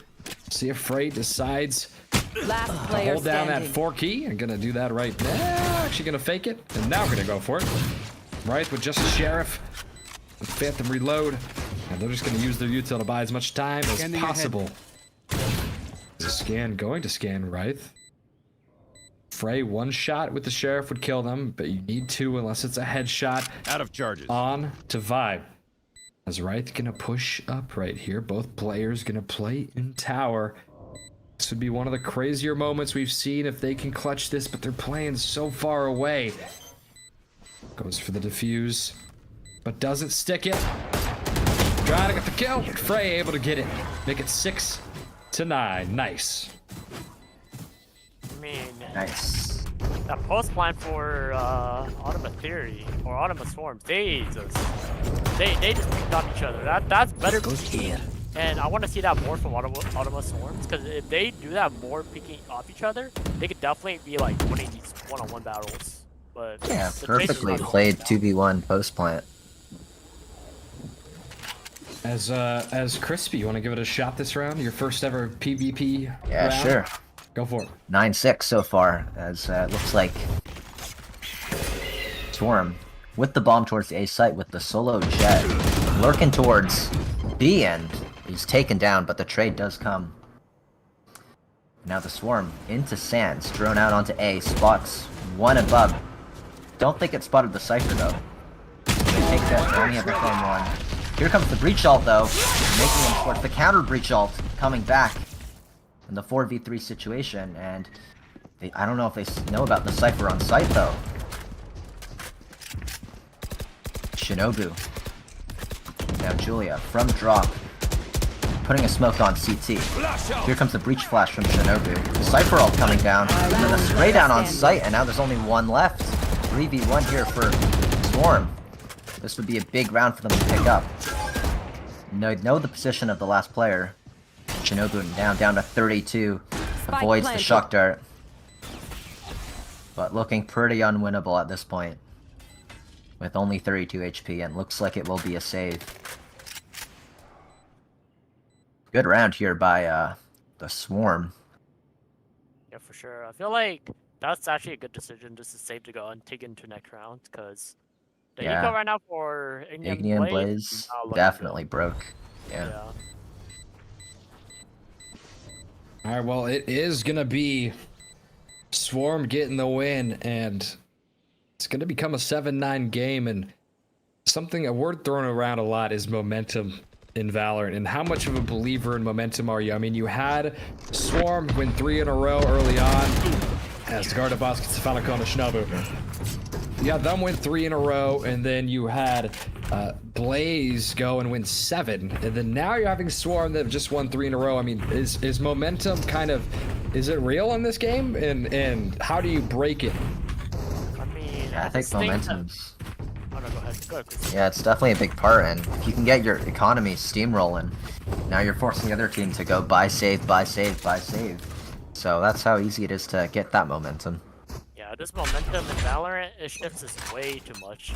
See if Frey decides Last to player hold down that standing. 4 key. I'm gonna do that right now. Actually gonna fake it, and now we're gonna go for it. Right with just a sheriff. And Phantom reload. And they're just gonna use their util to buy as much time as Scanning possible. The scan going to scan Wraith. Frey, 1 shot with the sheriff would kill them, but you need 2 unless it's a headshot. Out of charges. On to Vibe. As Wraith gonna push up right here. Both players gonna play in tower. This would be one of the crazier moments we've seen if they can clutch this, but they're playing so far away. Goes for the defuse, but doesn't stick it. Trying to get the kill. Frey able to get it. Make it 6-9. Nice. I mean, Nice. that post plan for Ultima Theory or Ultima Swarms, they just picked on each other. That's better. Goes here. And I want to see that more from Ultima Swarms, because if they do that more, picking off each other, they could definitely be like winning these one-on-one battles. But Yeah, the perfectly Tracer's not played doing 2v1 post plant. As Crispy, you want to give it a shot this round? Your first ever PvP Yeah, round? sure. Go for it. 9-6 so far, as it looks like Swarm with the bomb towards the A site with the solo jet lurking towards B end. He's taken down, but the trade does come. Now the Swarm into Sands, drone out onto A, spots one above. Don't think it spotted the Cypher though. They take that, only have the flame one. Here comes the breach ult though, making him towards the counter breach ult, coming back in the 4v3 situation, and I don't know if they know about the Cypher on site though. Shinobu. Now Julia from drop, putting a smoke on CT. Here comes the breach flash from Shinobu. The Cypher ult coming down, and then a spray down on site, and now there's only one left. 3v1 here for Swarm. This would be a big round for them to pick up. Know the position of the last player. Shinobu down to 32. Avoids the shock dart. But looking pretty unwinnable at this point. With only 32 HP, and looks like it will be a save. Good round here by the Swarm. Yeah, for sure. I feel like that's actually a good decision just to save to go and take into next round, because the eco right now for Ignian Blaze definitely broke. Yeah. Alright, well, it is gonna be Swarm getting the win, and it's gonna become a 7-9 game, and a word thrown around a lot is momentum in Valorant, and how much of a believer in momentum are you? I mean, you had Swarm win 3 in a row early on, as the Garda boss gets the final kill on the Shinobu. You had them win 3 in a row, and then you had Blaze go and win 7, and then now you're having Swarm that have just won 3 in a row. I mean, is momentum kind of, is it real in this game, and how do you break it? I mean, I think momentum's... Oh, no, go ahead. Go ahead. Yeah, it's definitely a big part, and if you can get your economy steamrolling, now you're forcing the other team to go buy, save, buy, save, buy, save. So that's how easy it is to get that momentum. Yeah, this momentum in Valorant, it shifts us way too much.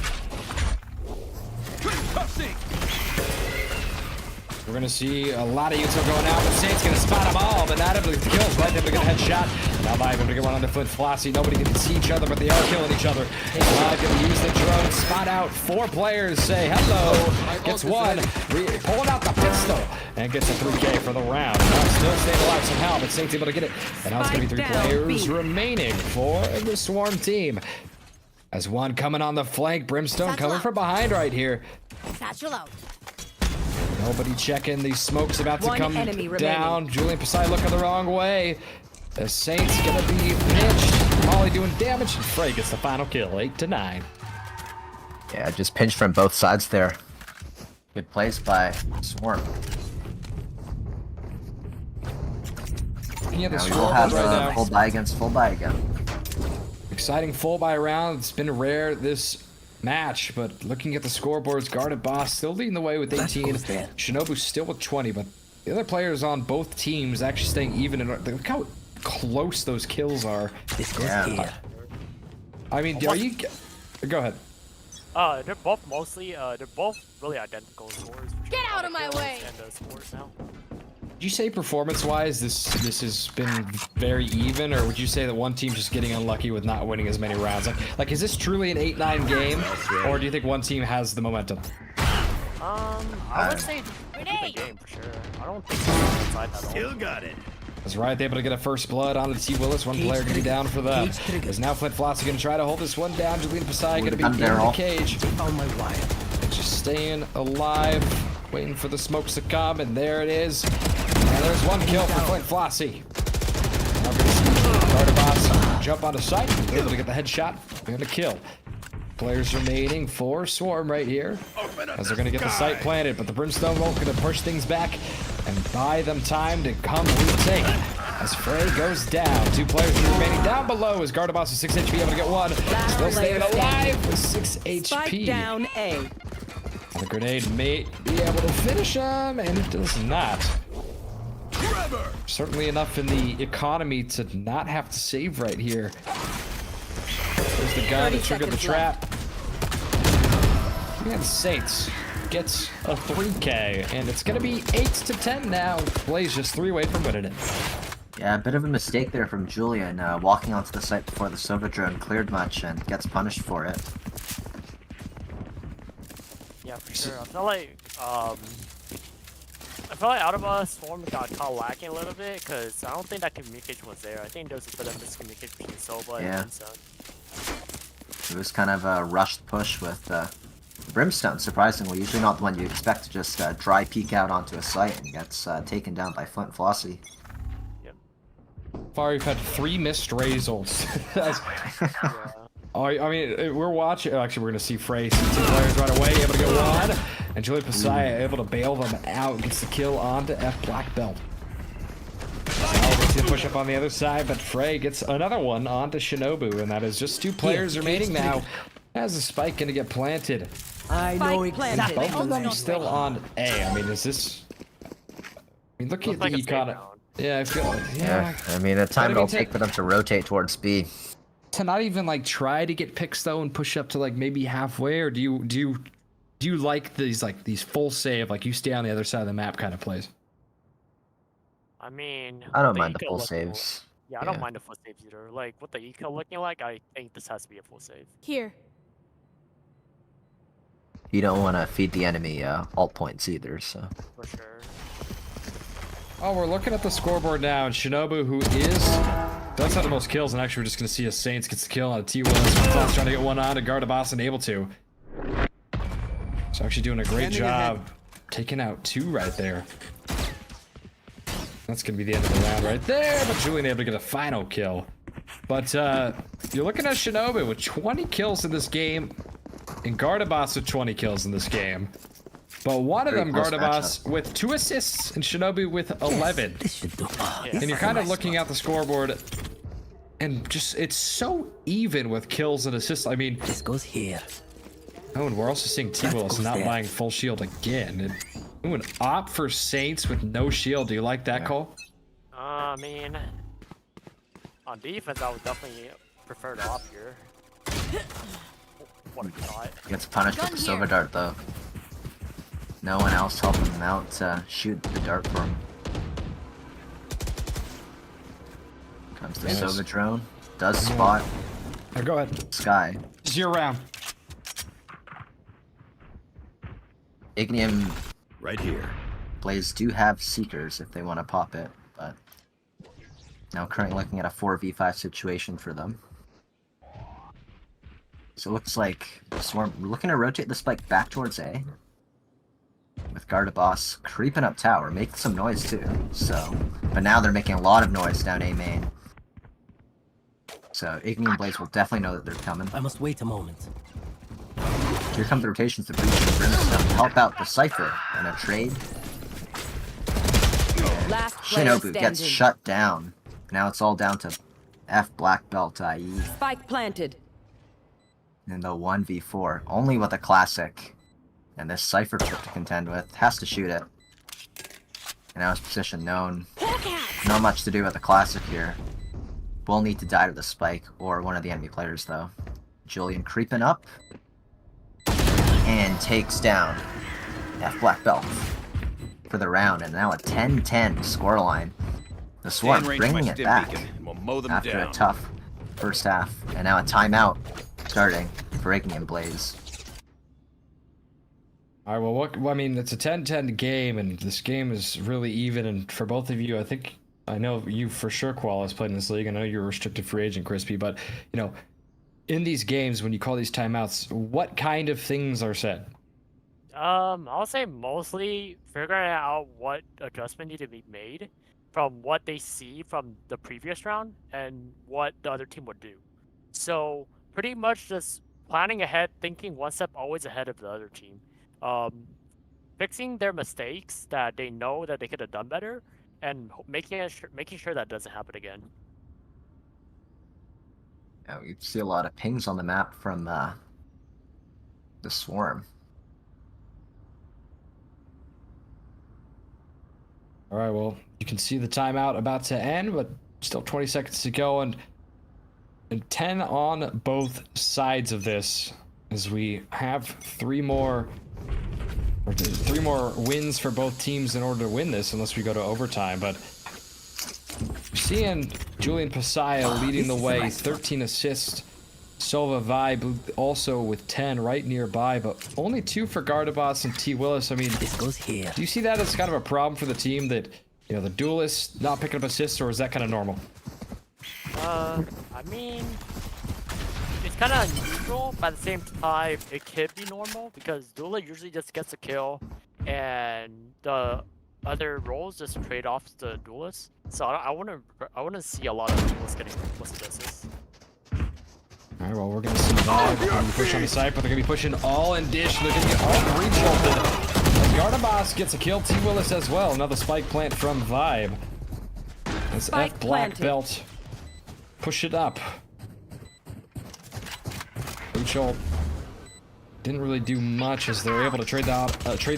We're gonna see a lot of UTO going out, but Saint's gonna spot them all, but not able to kill. Right, able to get a headshot. Now Live able to get one on the foot. Flossy, nobody can see each other, but they are killing each other. Live gonna use the drone, spot out 4 players, say hello, gets one, pulling out the pistol, and gets a 3K for the round. Now still staying alive somehow, but Saint's able to get it. And now it's gonna be 3 players remaining for the Swarm team. As one coming on the flank, Brimstone coming from behind right here. Satchel out. Nobody checking. These smokes about to One come enemy down. remaining. Julian Pasai looking the wrong way. The Saints gonna be pinched. Molly doing damage. And Frey gets the final kill, 8-9. Yeah, just pinched from both sides there. Good plays by Swarm. Yeah, the Now we Swarm will have right now. full buy against full buy again. Exciting full buy round. It's been rare this match, but looking at the scoreboards, Guarded Boss still leading the way with 18. Shinobu still with 20, but the other players on both teams actually staying even. Look how close those kills are. This goes here. I mean, are you... Go ahead. They're both mostly, they're both really identical scores. Get out of my way! And scores now. Would you say performance-wise this has been very even, or would you say that one team's just getting unlucky with not winning as many rounds? Like is this truly an 8-9 game, or do you think one team has the momentum? I would say the game for sure. I don't think it's inside that all. Still got it. That's right, they're able to get a first blood on the T. Willis. One player gonna be down for that. Is now Flint Flossy gonna try to hold this one down. Julina Pasai gonna be in the cage. Found my wire. Just staying alive, waiting for the smokes to come, and there it is. And there's one kill for Flint Flossy. Now we're gonna see Garda Boss jump onto site, able to get the headshot and a kill. Players remaining for Swarm right here, as they're gonna get the site planted, but the Brimstone won't gonna push things back and buy them time to come retake. As Frey goes down, 2 players remaining down below as Garda Boss with 6 HP, able to get one. Still staying alive with 6 HP. Spike down A. The grenade may be able to finish him, and it does not. Certainly enough in the economy to not have to save right here. There's the guy that triggered the trap. And Saints gets a 3K, and it's gonna be 8-10 now. Blaze just 3 away from winning it. Yeah, a bit of a mistake there from Julian, walking onto the site before the Sova drone cleared much and gets punished for it. Yeah, for sure. I feel feel like out of us, Storm got caught lacking a little bit because I don't think that communication was there. I think there was a bit of miscommunication between Sova and Vincent. It was kind of a rushed push with Brimstone, surprisingly. Usually not the one you expect to just dry peek out onto a site and gets taken down by Flint Flossie. Yep. Far we've had 3 missed results. Yeah. Oh, I mean, we're watching. Actually, we're gonna see Frey see 2 players right away, able to get one, and Julian Pasaya able to bail them out, gets the kill onto F Black Belt. Now we see the push up on the other side, but Frey gets another one onto Shinobu, and that is just 2 players remaining now. As the spike gonna get planted. I know exactly. Both of them still on A. I mean, is this? I mean, look at the econ. Yeah, I feel like I mean, the time it'll take for them to rotate towards B. To not even like try to get picks though and push up to like maybe halfway, or do you like these full save, like you stay on the other side of the map kind of plays? I mean, I don't the mind the eco full looking- saves. Yeah, I don't mind the full saves either. Like, with the eco looking like, I think this has to be a full save. Here. You don't want to feed the enemy alt points either, so. For sure. Oh, we're looking at the scoreboard now, and Shinobu, who does have the most kills, and actually we're just going to see a Saints gets the kill on a T-Will. Flint's trying to get one on to guard a boss and able to. So actually doing a great job taking out 2 right there. That's going to be the end of the round right there, but Julian able to get a final kill. But you're looking at Shinobu with 20 kills in this game, and Gardaboss with 20 kills in this game. But one of them, Gardaboss, with 2 assists, and Shinobu with 11. And you're kind of looking at the scoreboard, and just, it's so even with kills and assists. I mean, This goes here. oh, and we're also seeing T-Willis not buying full shield again. And, ooh, an op for Saints with no shield. Do you like that, Cole? I mean, on defense, I would definitely prefer the op here. What a shot. Gets punished with the silver dart though. No one else helping him out to shoot the dart for him. Comes the Sova drone. Does spot Go ahead. Sky. It's your round. Ignium Right here. Blaze do have Seekers if they want to pop it, but now currently looking at a 4v5 situation for them. So it looks like Swarm, we're looking to rotate the spike back towards A. With Gardaboss creeping up tower, making some noise too. So, but now they're making a lot of noise down A main. So Ignium Blaze will definitely know that they're coming. I must wait a moment. Here come the rotations to Breach and Brimstone to help out the Cypher in a trade. Last player Shinobu gets standing. shut down. Now it's all down to F Black Belt, i.e. Spike planted. in the 1v4, only with a classic. And this Cypher trip to contend with has to shoot it. And now his position known. Not much to do with the classic here. Will need to die to the spike or one of the enemy players though. Julian creeping up. And takes down F Black Belt for the round. And now a 10-10 scoreline. The Swarm bringing it back after a tough first half. And now a timeout starting for Ignium Blaze. All right, well, what, I mean, it's a 10-10 game, and this game is really even. And for both of you, I know you for sure, Qual, has played in this league. I know you're a restricted free agent, Crispy, but, you know, in these games, when you call these timeouts, what kind of things are said? I'll say mostly figuring out what adjustment need to be made from what they see from the previous round and what the other team would do. So pretty much just planning ahead, thinking one step always ahead of the other team. Fixing their mistakes that they know that they could have done better, and making sure that doesn't happen again. Yeah, we see a lot of pings on the map from the Swarm. All right, well, you can see the timeout about to end, but still 20 seconds to go, and 10 on both sides of this, as we have three more wins for both teams in order to win this, unless we go to overtime. But we're seeing Julian Pasaya leading the way, 13 assists Sova Vibe also with 10 right nearby, but only 2 for Gardaboss and T. Willis. I mean, This goes here. do you see that as kind of a problem for the team that, you know, the duelist not picking up assists, or is that kind of normal? I mean, it's kind of neutral, but at the same time, it could be normal because Duelist usually just gets a kill, and the other roles just trade off the Duelist. So I wouldn't see a lot of Duelists getting assists. All right, well, we're going to see Vibe. They're going to push on the side, but they're going to be pushing all in dish. They're going to get all re-jolted. Gardaboss gets a kill. T. Willis as well. Another spike plant from Vibe. As F Black Belt push it up. Re-jolt didn't really do much as they're able to trade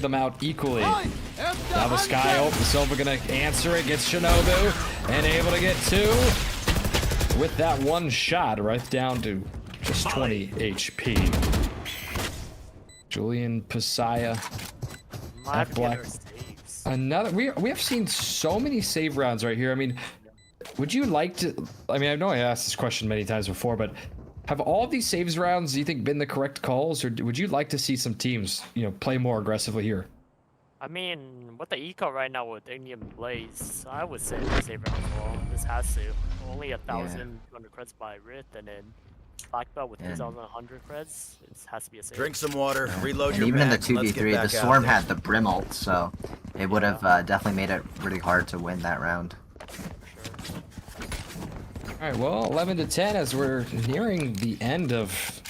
them out equally. Now the Sky Ult, the Silva going to answer it, gets Shinobu, and able to get 2. With that one shot, right down to just 20 HP. Julian Pasaya. Black. Another. We have seen so many save rounds right here. I mean, would you like to? I mean, I know I asked this question many times before, but have all of these saves rounds, do you think, been the correct calls, or would you like to see some teams, you know, play more aggressively here? I mean, with the eco right now with Indian Blaze, I would say the save round well. This has to. Only 1,200 creds by Rith, and then Black Belt with 2,100 creds. It has to be a save. Drink some water, reload And your even in the mats, and let's get 2v3, the back out Swarm there. had the Brim ult, so it would have definitely made it really hard to win that round. All right, well, 11 to 10 as we're nearing the end of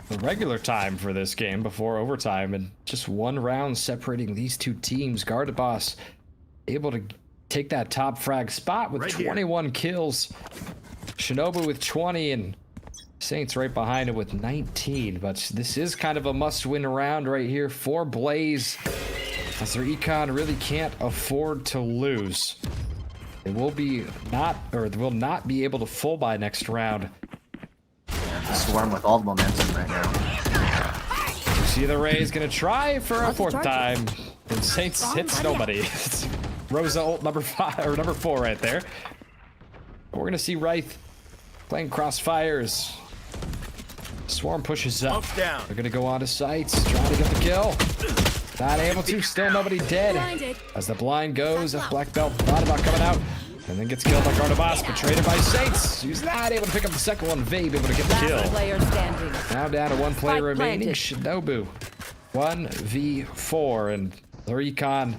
the regular time for this game before overtime, and just one round separating these two teams. Gardaboss able to take that top frag spot with 21 kills. Shinobu with 20 and Saints right behind it with 19. But this is kind of a must-win round right here for Blaze, as their econ really can't afford to lose. They will not be able to full buy next round. The Swarm with all the momentum right now. You see the Ray's gonna try for a 4th time, and Saints hits nobody. Rosa ult number 5 or number 4 right there. We're gonna see Ryth playing crossfires. Swarm pushes up. Down. They're gonna go on to sights, trying to get the kill. Not able to. Still nobody dead. Blinded. As the blind goes, a Black Belt thought about coming out, and then gets killed by Gardaboss, but traded by Saints. He's not able to pick up the second one. Vabe able to get the Last kill. player standing. Now down to 1 player Spike remaining. planted. Shinobu. 1v4, and their econ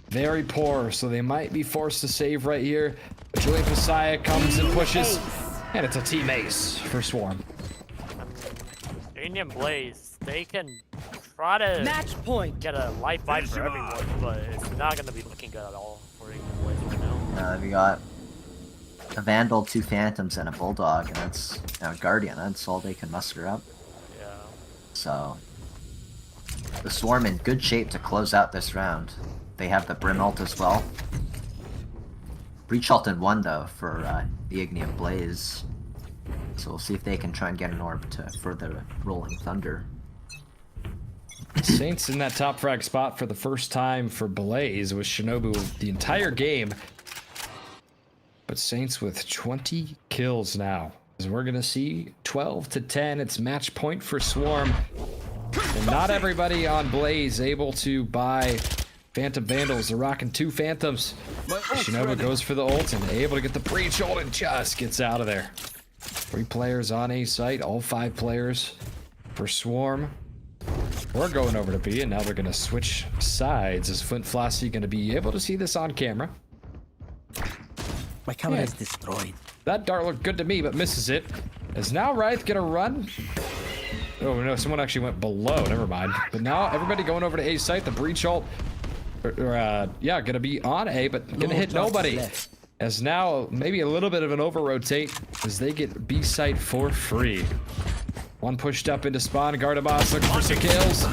very poor, so they might be forced to save right here. But Julian Pasaya comes and pushes, and it's a team ace for Swarm. Indian Blaze, they can try to Match point. get a light buy for everyone, but it's not going to be looking good at all for Indian Blaze right now. We got a Vandal, 2 Phantoms, and a Bulldog, and that's a Guardian. That's all they can muster up. Yeah. So the Swarm in good shape to close out this round. They have the Brim ult as well. Breach ult in 1 though for the Igneous Blaze. So we'll see if they can try and get an orb for the Rolling Thunder. Saints in that top frag spot for the first time for Blaze with Shinobu the entire game. But Saints with 20 kills now. As we're gonna see 12 to 10. It's match point for Swarm. And not everybody on Blaze able to buy Phantom Vandals. They're rocking 2 Phantoms. Shinobu goes for the ult and able to get the breach ult and just gets out of there. 3 players on A site, all 5 players for Swarm. We're going over to B, and now they're going to switch sides. Is Flint Flossie going to be able to see this on camera? My camera is destroyed. That dart looked good to me, but misses it. Is now Ryth going to run? Oh no, someone actually went below. Never mind. But now everybody going over to A site. The breach ult, yeah, going to be on A, but going to hit nobody. As now maybe a little bit of an over rotate as they get B site for free. 1 pushed up into spawn. Gardaboss looking for some kills.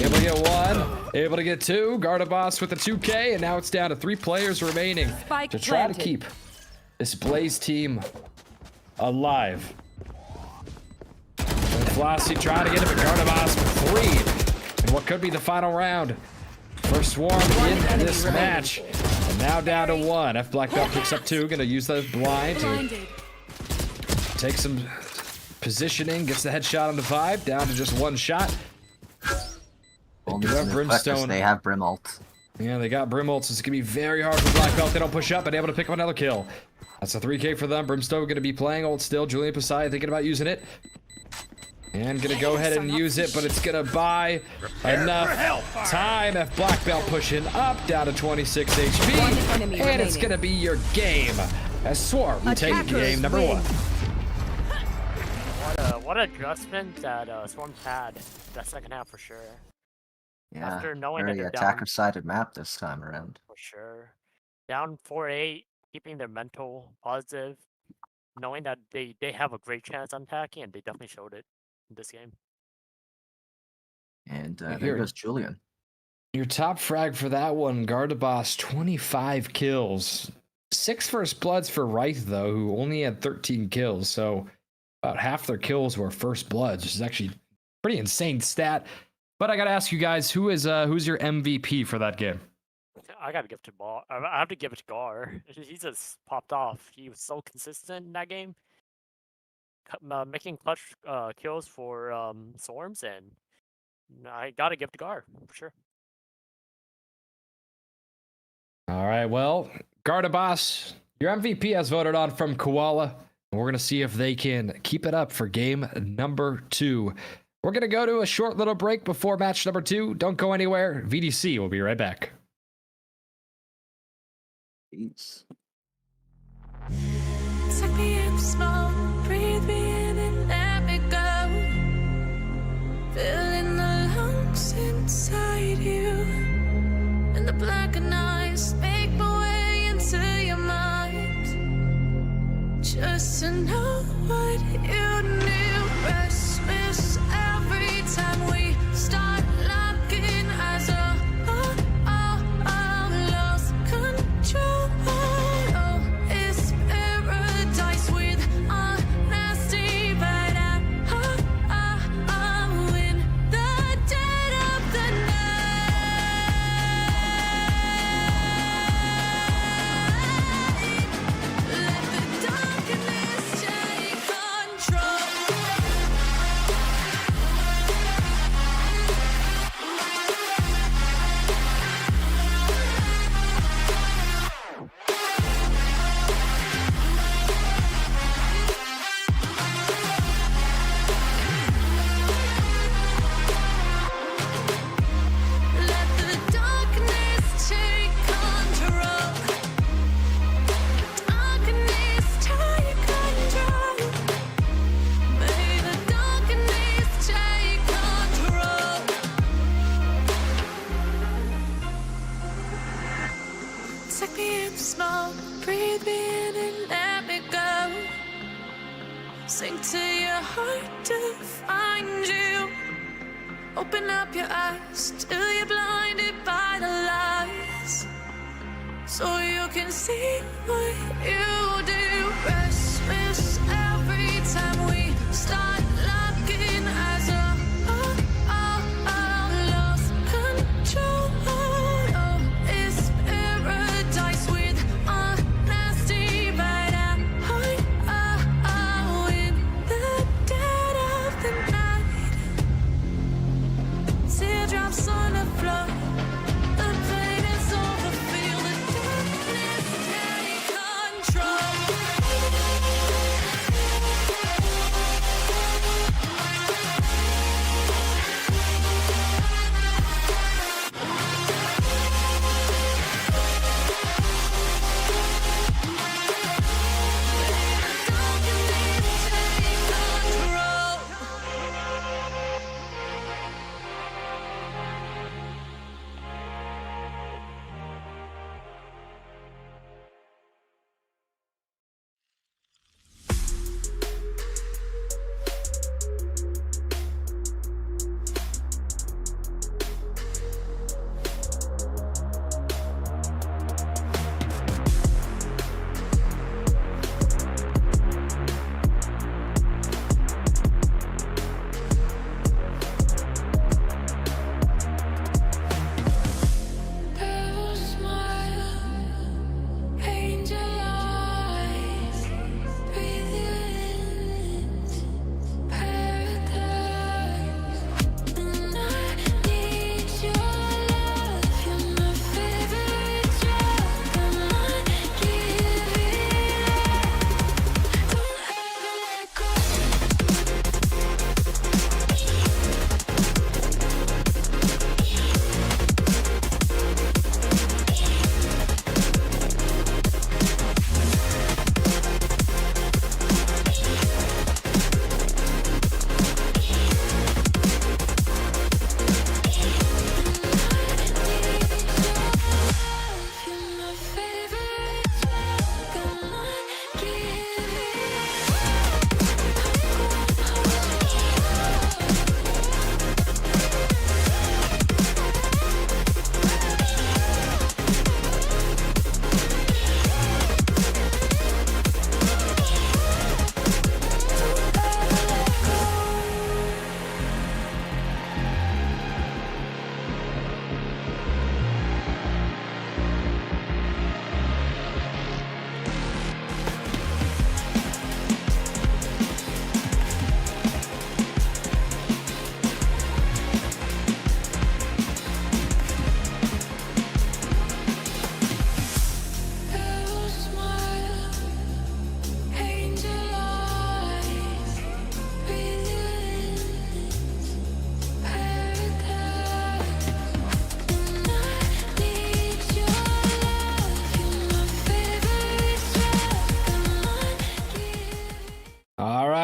Able to get 1. Able to get 2. Gardaboss with the 2K, and now it's down to 3 players remaining Spike to try to planted. keep this Blaze team alive. And Flossie trying to get him, but Gardaboss with 3. And what could be the final round for Swarm in this match. And now down to 1. F Black Belt picks up 2. Gonna use the blind to Blinded. take some positioning, gets the headshot on the Vibe, down to just one shot. Only Do have move quick 'cause Brimstone. They have Brim ult. Yeah, they got Brim ults. It's gonna be very hard for Black Belt. They don't push up, but able to pick up another kill. That's a 3K for them. Brimstone gonna be playing ult still. Julian Pasai thinking about using it. And gonna go ahead and use it, but it's gonna buy enough time. If Black Belt pushing up, down to 26 HP. One enemy And it's remaining. gonna be your game. As Swarm take Attackers game number win. 1. What adjustment that Swarm had that second half for sure. Yeah, After knowing that very they're down. attacker-sided map this time around. For sure. Down 4-8, keeping their mental positive, knowing that they have a great chance on attacking, and they definitely showed it in this game. And Here. there goes Julian. Your top frag for that one, Gardaboss, 25 kills. 6 first bloods for Wraith, though, who only had 13 kills. So about half their kills were first bloods, which is actually pretty insane stat. But I got to ask you guys, who's your MVP for that game? I gotta give it to Ball. I have to give it to Gar. He just popped off. He was so consistent in that game, making clutch kills for Swarms, and I gotta give it to Gar for sure. All right, well, Gardaboss, your MVP has voted on from Koala. And we're going to see if they can keep it up for game number 2. We're going to go to a short little break before match number 2. Don't go anywhere. VDC will be right back. Jeez. Suck me in small, breathe me in and let me go. Filling the lungs inside you, and the blackened eyes make my way into your mind. Just to know what you knew, restless every time we start locking eyes. Lost control. Oh, it's paradise with honesty, but I'm in the dead of the night. Let the darkness take control. Let the darkness take control. Darkness take control. May the darkness take control. Take me in small, breathe me in and let me go. Sink to your heart to find you. Open up your eyes till you're blinded by the lies, so you can see what you do. Restless every time we start locking eyes. Lost control. Oh, it's paradise with honesty, but I'm in the dead of the night. Teardrops on the floor. The pain is over. Feel the darkness take control.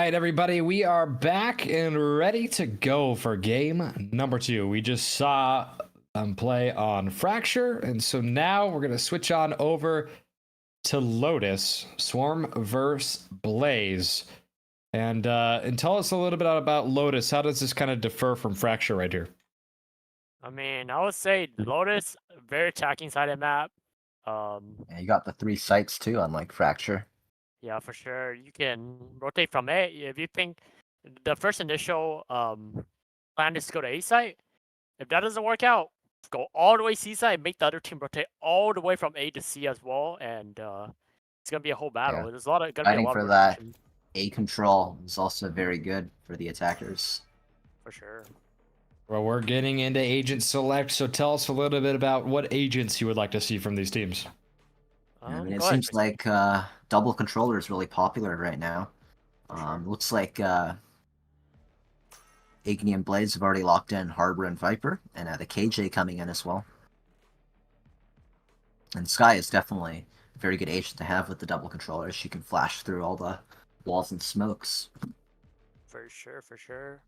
right, everybody, we are back and ready to go for game number 2. We just saw them play on Fracture, and so now we're going to switch on over to Lotus, Swarm versus Blaze. And tell us a little bit about Lotus. How does this kind of differ from Fracture right here? I mean, I would say Lotus, very attacking sided map. Yeah, you got the 3 sites too, unlike Fracture. Yeah, for sure. You can rotate from A. If you think the first initial plan is to go to A site, if that doesn't work out, go all the way C site, make the other team rotate all the way from A to C as well, and it's gonna be a whole battle. Yeah. There's gonna be a Fighting lot for of that rotation, A control is also very good for the attackers. for sure. Well, we're getting into agent select, so tell us a little bit about what agents you would like to see from these teams. I mean, it Go ahead, seems Chris. like double controller is really popular right now. Looks like Igni and Blaze have already locked in Harbor and Viper, and the KJ coming in as well. And Sky is definitely a very good agent to have with the double controller. She can flash through all the walls and smokes. For sure, for sure.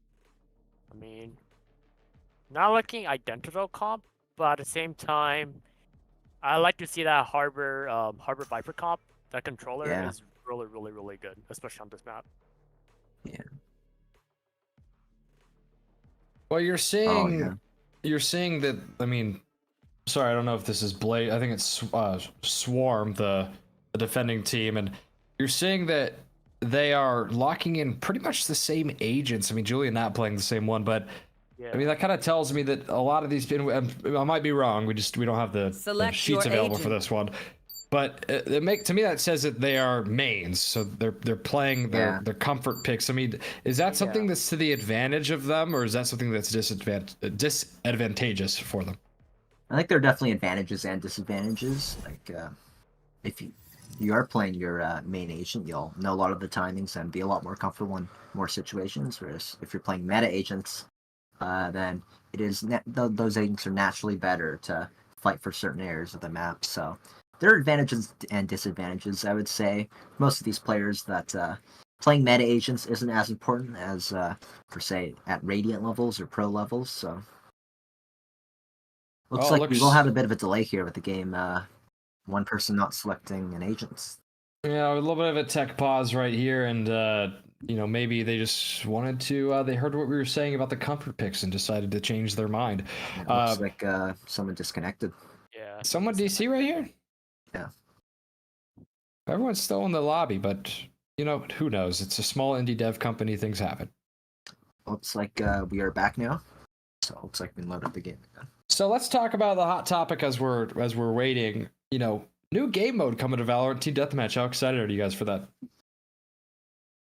I mean, not looking identical comp, but at the same time, I like to see that Harbor Viper comp. That controller Yeah. is really, really, really good, especially on this map. Well, you're seeing, yeah. you're seeing that. I mean, sorry, I don't know if this is Blaze. I think it's Swarm, the defending team, and you're seeing that they are locking in pretty much the same agents. I mean, Julian not playing the same one, but Yeah. I mean that kind of tells me that a lot of these. I might be wrong. We don't have the Select sheets your available for agent. this one. But to me that says that they are mains, so they're playing their comfort picks. I mean, is that something that's to the advantage of them, or is that something that's disadvantageous for them? I think there are definitely advantages and disadvantages. Like, if you are playing your main agent, you'll know a lot of the timings and be a lot more comfortable in more situations. Whereas if you're playing meta agents, then it is those agents are naturally better to fight for certain areas of the map. So there are advantages and disadvantages. I would say most of these players that playing meta agents isn't as important as per se at Radiant levels or pro levels. So looks like we will have a bit of a delay here with the game. One person not selecting an agent. Yeah, a little bit of a tech pause right here, and maybe they just wanted to. They heard what we were saying about the comfort picks and decided to change their mind. It looks like someone disconnected. Yeah. Someone DC right here? Yeah. Everyone's still in the lobby, but who knows? It's a small indie dev company. Things happen. Looks like we are back now. So it looks like we loaded the game again. So let's talk about the hot topic as we're waiting. New game mode coming to Valorant Team Deathmatch. How excited are you guys for that?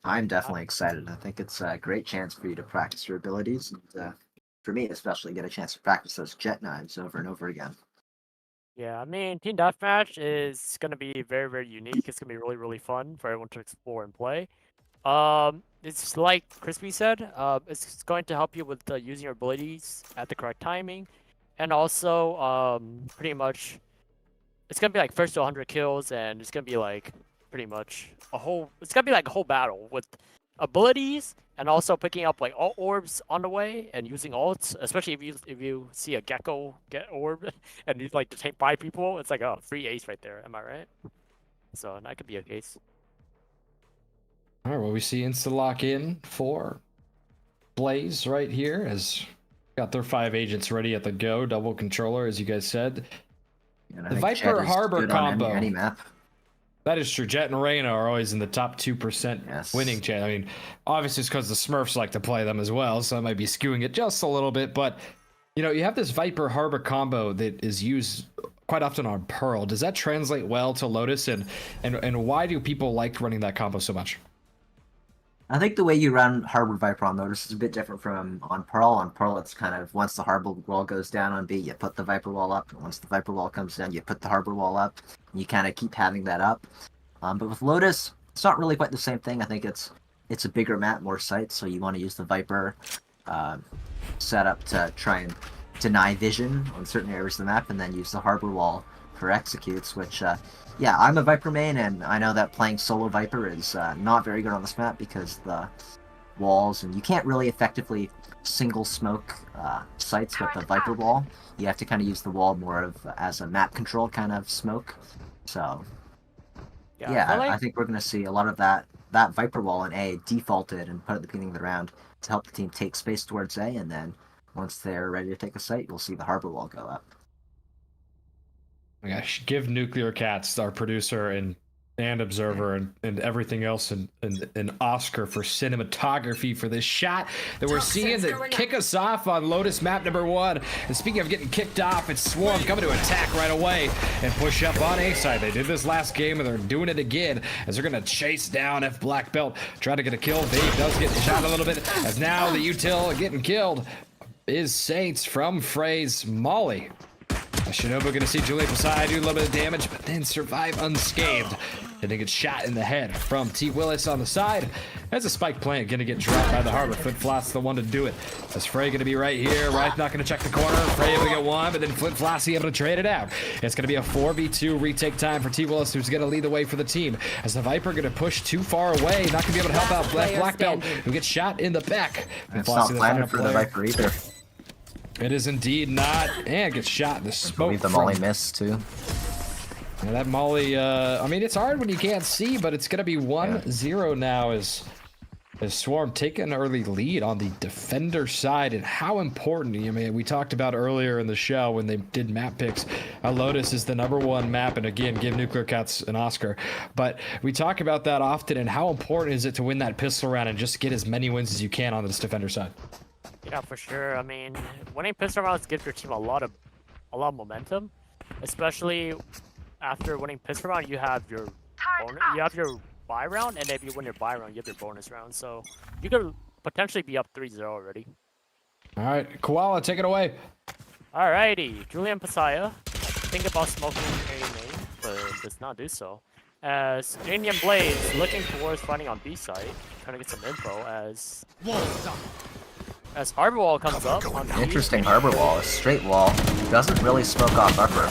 I'm definitely excited. I think it's a great chance for you to practice your abilities, and for me especially, get a chance to practice those jet knives over and over again. Yeah, I mean, Team Deathmatch is going to be very, very unique. It's going to be really, really fun for everyone to explore and play. It's like Crispy said, it's going to help you with using your abilities at the correct timing. And also, pretty much, it's going to be like first to 100 kills, and it's going to be like pretty much it's going to be like a whole battle with abilities and also picking up like all orbs on the way and using ults, especially if you see a gecko get orb and you like to take 5 people, it's like a free ace right there. Am I right? So that could be a case. All right, well, we see insta lock in for Blaze right here as got their 5 agents ready at the go, double controller, as you guys said. And I The think Viper Jet is Harbor good on combo. any map. That is true. Jet and Reyna are always in the top 2% winning chance. I mean, obviously it's because the Smurfs like to play them as well, so I might be skewing it just a little bit. But, you have this Viper Harbor combo that is used quite often on Pearl. Does that translate well to Lotus, and why do people like running that combo so much? I think the way you run Harbor Viper on Lotus is a bit different from on Pearl. On Pearl, it's kind of once the Harbor wall goes down on B, you put the Viper wall up. And once the Viper wall comes down, you put the Harbor wall up. And you kind of keep having that up. But with Lotus, it's not really quite the same thing. I think it's a bigger map, more sites, so you want to use the Viper setup to try and deny vision on certain areas of the map, and then use the Harbor wall for executes, which, yeah, I'm a Viper main, and I know that playing solo Viper is not very good on this map because the walls, and you can't really effectively single smoke sites with the Viper wall. You have to kind of use the wall more of as a map control kind of smoke. So, yeah, I think we're going to see a lot of that Viper wall in A defaulted and put at the beginning of the round to help the team take space towards A, and then once they're ready to take a site, you'll see the harbor wall go up. Yeah, give Nuclear Cats, our producer and observer, and everything else, and an Oscar for cinematography for this shot that we're seeing to kick us off on Lotus map number 1. And speaking of getting kicked off, it's Swarm coming to attack right away and push up on A side. They did this last game and they're doing it again as they're gonna chase down F Black Belt, try to get a kill. Dave does get shot a little bit as now the util getting killed is Saints from Frey's Molly. Shinobu gonna see Julian Posai do a little bit of damage, but then survive unscathed. And then get shot in the head from T. Willis on the side. As a spike plant gonna get dropped by the harbor. Flint Floss the one to do it. As Frey gonna be right here. Right, not gonna check the corner. Frey able to get one, but then Flint Flossy able to trade it out. It's gonna be a 4v2 retake time for T. Willis, who's gonna lead the way for the team. As the Viper gonna push too far away, not gonna be able to help out Black Belt, who gets shot in the back. And it's not planted for the Viper either. It is indeed not, and gets shot in the smoke. I believe the Molly missed too. Yeah, that Molly, I mean, it's hard when you can't see, but it's going to be 1-0 now as Swarm take an early lead on the defender side. And how important, I mean, we talked about earlier in the show when they did map picks, Lotus is the #1 map, and again, give Nuclear Cats an Oscar. But we talk about that often, and how important is it to win that pistol round and just get as many wins as you can on this defender side? Yeah, for sure. I mean, winning pistol rounds gives your team a lot of momentum, especially after winning pistol round. You have your buy round, and if you win your buy round, you have your bonus round. So you could potentially be up 3-0 already. All right, Koala, take it away. Alrighty, Julian Pasaya, think about smoking A main, but does not do so. As Indian Blaze looking towards fighting on B side, trying to get some info as Harbor Wall comes up on B. Interesting Harbor Wall, a straight wall, doesn't really smoke off upper.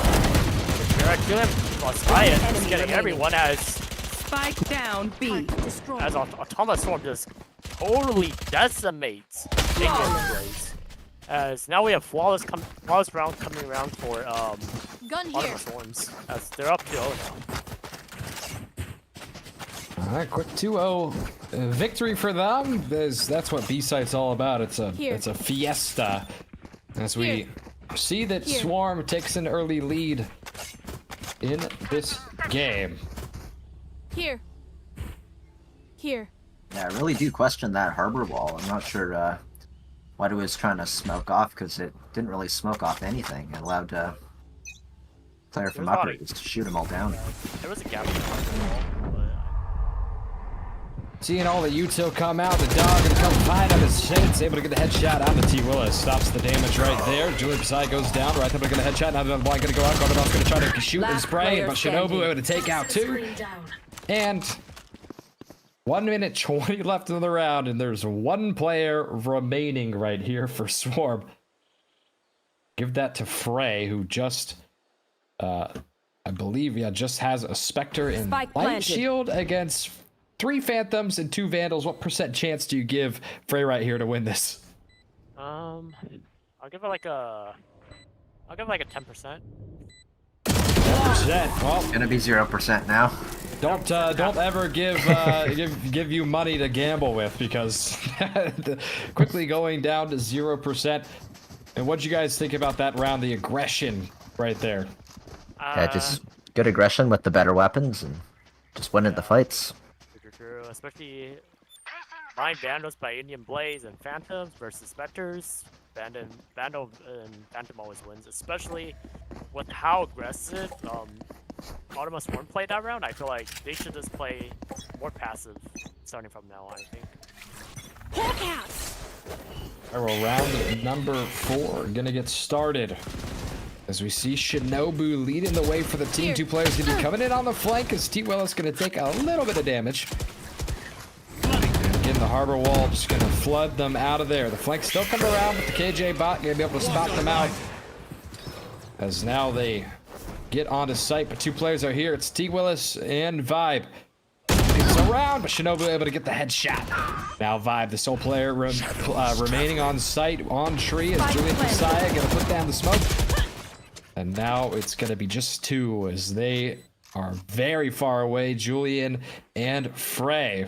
Julian Pasaya is getting everyone as Spike down B. as Automa Storm just totally decimates Indian Blaze. As now we have flawless round coming around for Gun Automa here. Storms as they're up 2-0 now. All right, quick 2-0 victory for them. That's what B-Site's all about. It's a fiesta. As we see that Swarm takes an early lead in this game. Here. Yeah, I really do question that Harbor Wall. I'm not sure what it was trying to smoke off, because it didn't really smoke off anything. It allowed player from upper just to shoot them all down. There was a gap in the Harbor Wall, but Seeing all the util come out, the dog gonna come find him. It's able to get the headshot on the T. Willis. Stops the damage right there. Julian Pasai goes down. Right there, gonna get a headshot. Now the blind gonna go out. Gardanov's gonna try to shoot and spray, but Shinobu able to take out 2. And 1 minute 20 left in the round, and there's 1 player remaining right here for Swarm. Give that to Frey, who just, I believe, just has a Spectre and Light Shield against 3 Phantoms and 2 Vandals. What % chance do you give Frey right here to win this? I'll give it like a 10%. 10%. Well, It's gonna be 0% now. don't ever give you money to gamble with, because quickly going down to 0%. And what'd you guys think about that round? The aggression right there. Yeah, just good aggression with the better weapons and just winning the fights. True, especially Line Vandals by Indian Blaze and Phantoms versus Spectres. Vandal and Phantom always wins, especially with how aggressive Automa Swarm played that round. I feel like they should just play more passive starting from now on, I think. Alright, round number 4 gonna get started. As we see Shinobu leading the way for the team. 2 players gonna be coming in on the flank as T. Willis gonna take a little bit of damage. And again, the Harbor Wall just gonna flood them out of there. The flank still coming around, but the KJ bot gonna be able to spot them out. As now they get onto site, but 2 players are here. It's T. Willis and Vibe. It's around, but Shinobu able to get the headshot. Now Vibe, the sole player remaining on site, on tree, as Julian Messiah gonna put down the smoke. And now it's gonna be just 2 as they are very far away, Julian and Frey.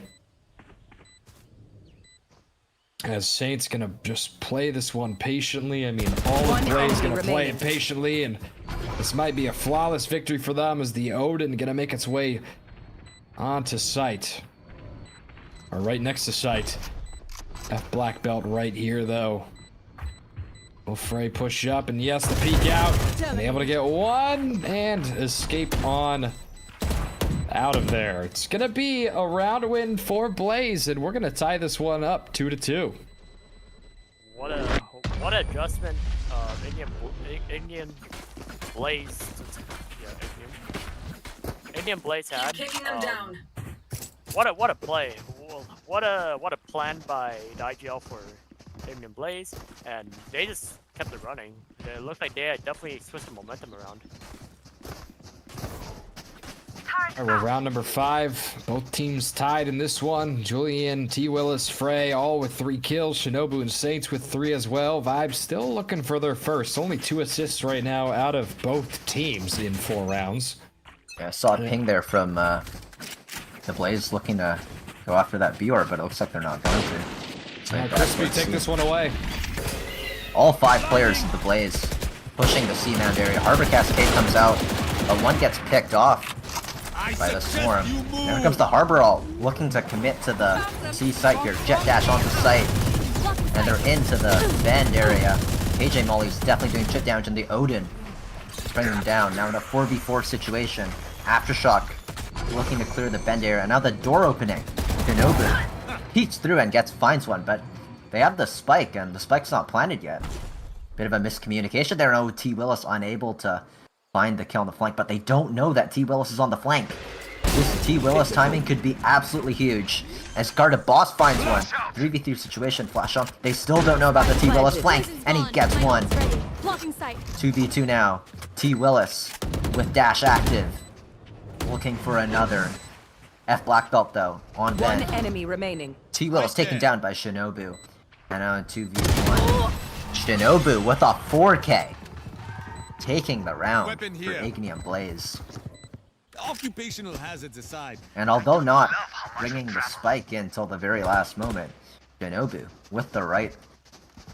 As Saint's gonna just play this one patiently. I mean, all of Frey's gonna play it patiently, and this might be a flawless victory for them as the Odin gonna make its way onto site. Or right next to site. F black belt right here, though. Will Frey push up, and yes, the peek out. And able to get 1 and escape on out of there. It's gonna be a round win for Blaze, and we're gonna tie this one up 2-2. What adjustment Indian Blaze Indian Blaze had. Kicking them down. What a play. What a plan by the IGL for Indian Blaze, and they just kept it running. It looked like they had definitely switched the momentum around. All right, we're round number 5. Both teams tied in this one. Julian, T. Willis, Frey, all with 3 kills. Shinobu and Saints with 3 as well. Vibe still looking for their first. Only 2 assists right now out of both teams in 4 rounds. Yeah, I saw a ping there from the Blaze looking to go after that B orb, but it looks like they're not going to. So Crispy, take this one away. All 5 players of the Blaze pushing the C-mount area. Harbor Cascade comes out, but one gets picked off by the Swarm. Here comes the Harbor Alt, looking to commit to the C site here. Jet dash onto site, and they're into the bend area. KJ Molly's definitely doing chip damage, and the Odin bringing him down. Now in a 4v4 situation. Aftershock looking to clear the bend area, and now the door opening. Shinobu peeks through and finds one, but they have the spike, and the spike's not planted yet. Bit of a miscommunication there. No, T. Willis unable to find the kill on the flank, but they don't know that T. Willis is on the flank. This T. Willis timing could be absolutely huge. As Garda Boss finds one. 3v3 situation, flash on. They still don't know about the T. Willis flank, and he gets one. 2v2 now. T. Willis with dash active. Looking for another. F black belt though, on bend. 1 enemy remaining. T. Willis taken down by Shinobu. And now in 2v1. Shinobu with a 4K. Taking the round for Ignium Blaze. Occupational hazards aside. And although not bringing the spike in till the very last moment, Shinobu, with the right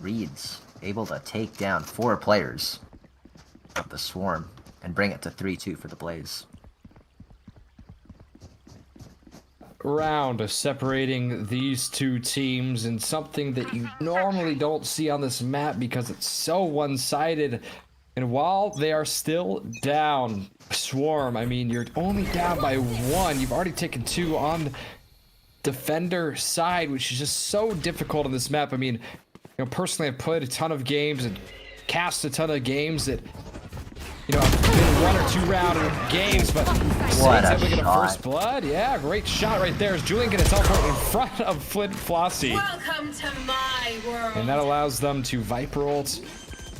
reads, able to take down 4 players of the Swarm and bring it to 3-2 for the Blaze. Round separating these 2 teams, and something that you normally don't see on this map because it's so one-sided. And while they are still down, Swarm, I mean, you're only down by 1. You've already taken 2 on defender side, which is just so difficult on this map. I mean, you know, personally, I've played a ton of games and cast a ton of games that, you know, I've been 1 or 2 round games, but Saints able to get a first blood. Yeah, great shot right there. As Julian gonna teleport in front of Flint Flossie. Welcome to my world. And that allows them to Viper ult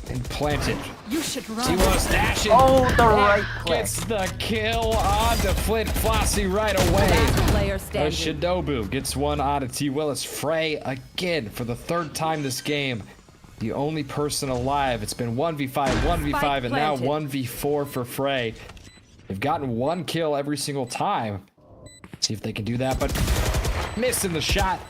and plant it. You should run. He was dashing. Oh, the right click. Gets the kill onto Flint Flossie right away. Last player standing. Shinobu gets one onto T. Willis. Frey again for the 3rd time this game. The only person alive. It's been 1v5, 1v5, and now 1v4 for Frey. They've gotten 1 kill every single time. See if they can do that, but missing the shot.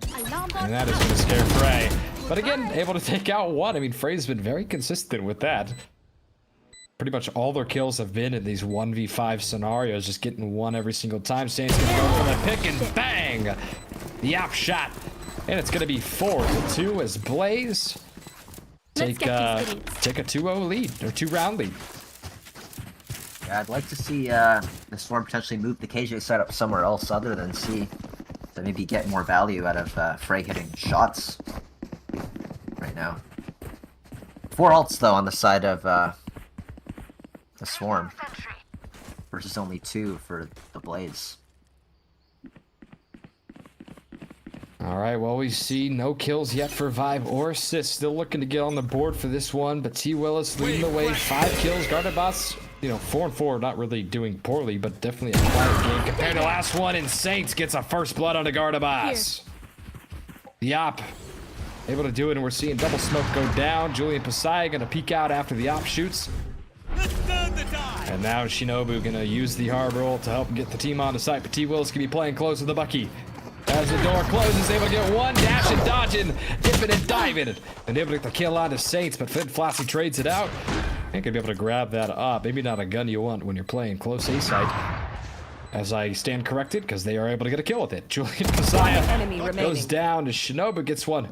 And that is going to scare Frey. But again, able to take out 1. I mean, Frey's been very consistent with that. Pretty much all their kills have been in these 1v5 scenarios, just getting 1 every single time. Saints going to go for the pick and bang! The out shot. And it's going to be 4-2 as Blaze take a 2-0 lead, or 2-round lead. Yeah, I'd like to see the Swarm potentially move the KJ setup somewhere else other than C. To maybe get more value out of Frey hitting shots right now. 4 ults though on the side of the Swarm versus only 2 for the Blaze. All right, well, we see no kills yet for Vibe or Sis. Still looking to get on the board for this one, but T. Willis leading the way. 5 kills. Gardaboss, 4-4, not really doing poorly, but definitely a quiet game compared to last one. And Saints gets a first blood on the Gardaboss. The op able to do it, and we're seeing double smoke go down. Julian Pasaya gonna peek out after the op shoots. And now Shinobu gonna use the hard roll to help get the team on the site, but T. Willis can be playing close with the Bucky. As the door closes, able to get one, dashing, dodging, dipping and diving, and able to get the kill on the Saints, but Flint Flashy trades it out. Ain't gonna be able to grab that up. Maybe not a gun you want when you're playing close A site. As I stand corrected, because they are able to get a kill with it. Julian Pasaya goes down, as Shinobu gets one.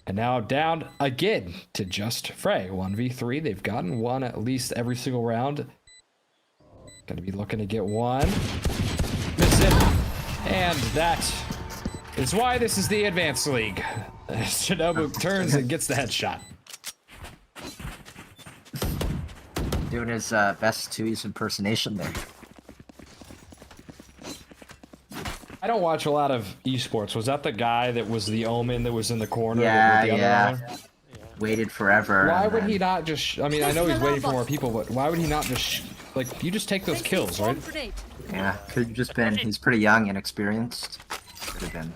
And now down again to just Frey. 1v3. They've gotten one at least every single round. Gonna be looking to get one. Miss it. And that is why this is the Advanced League. Shinobu turns and gets the headshot. Doing his best Tui's impersonation there. I don't watch a lot of esports. Was that the guy that was the Omen that was in the corner? Yeah, with the yeah. other one? Waited forever. Why would he not just... I mean, I know he's waiting for more people, but why would he not just... Like, you just take those kills, right? Yeah, could have just been... He's pretty young and inexperienced. Could have been...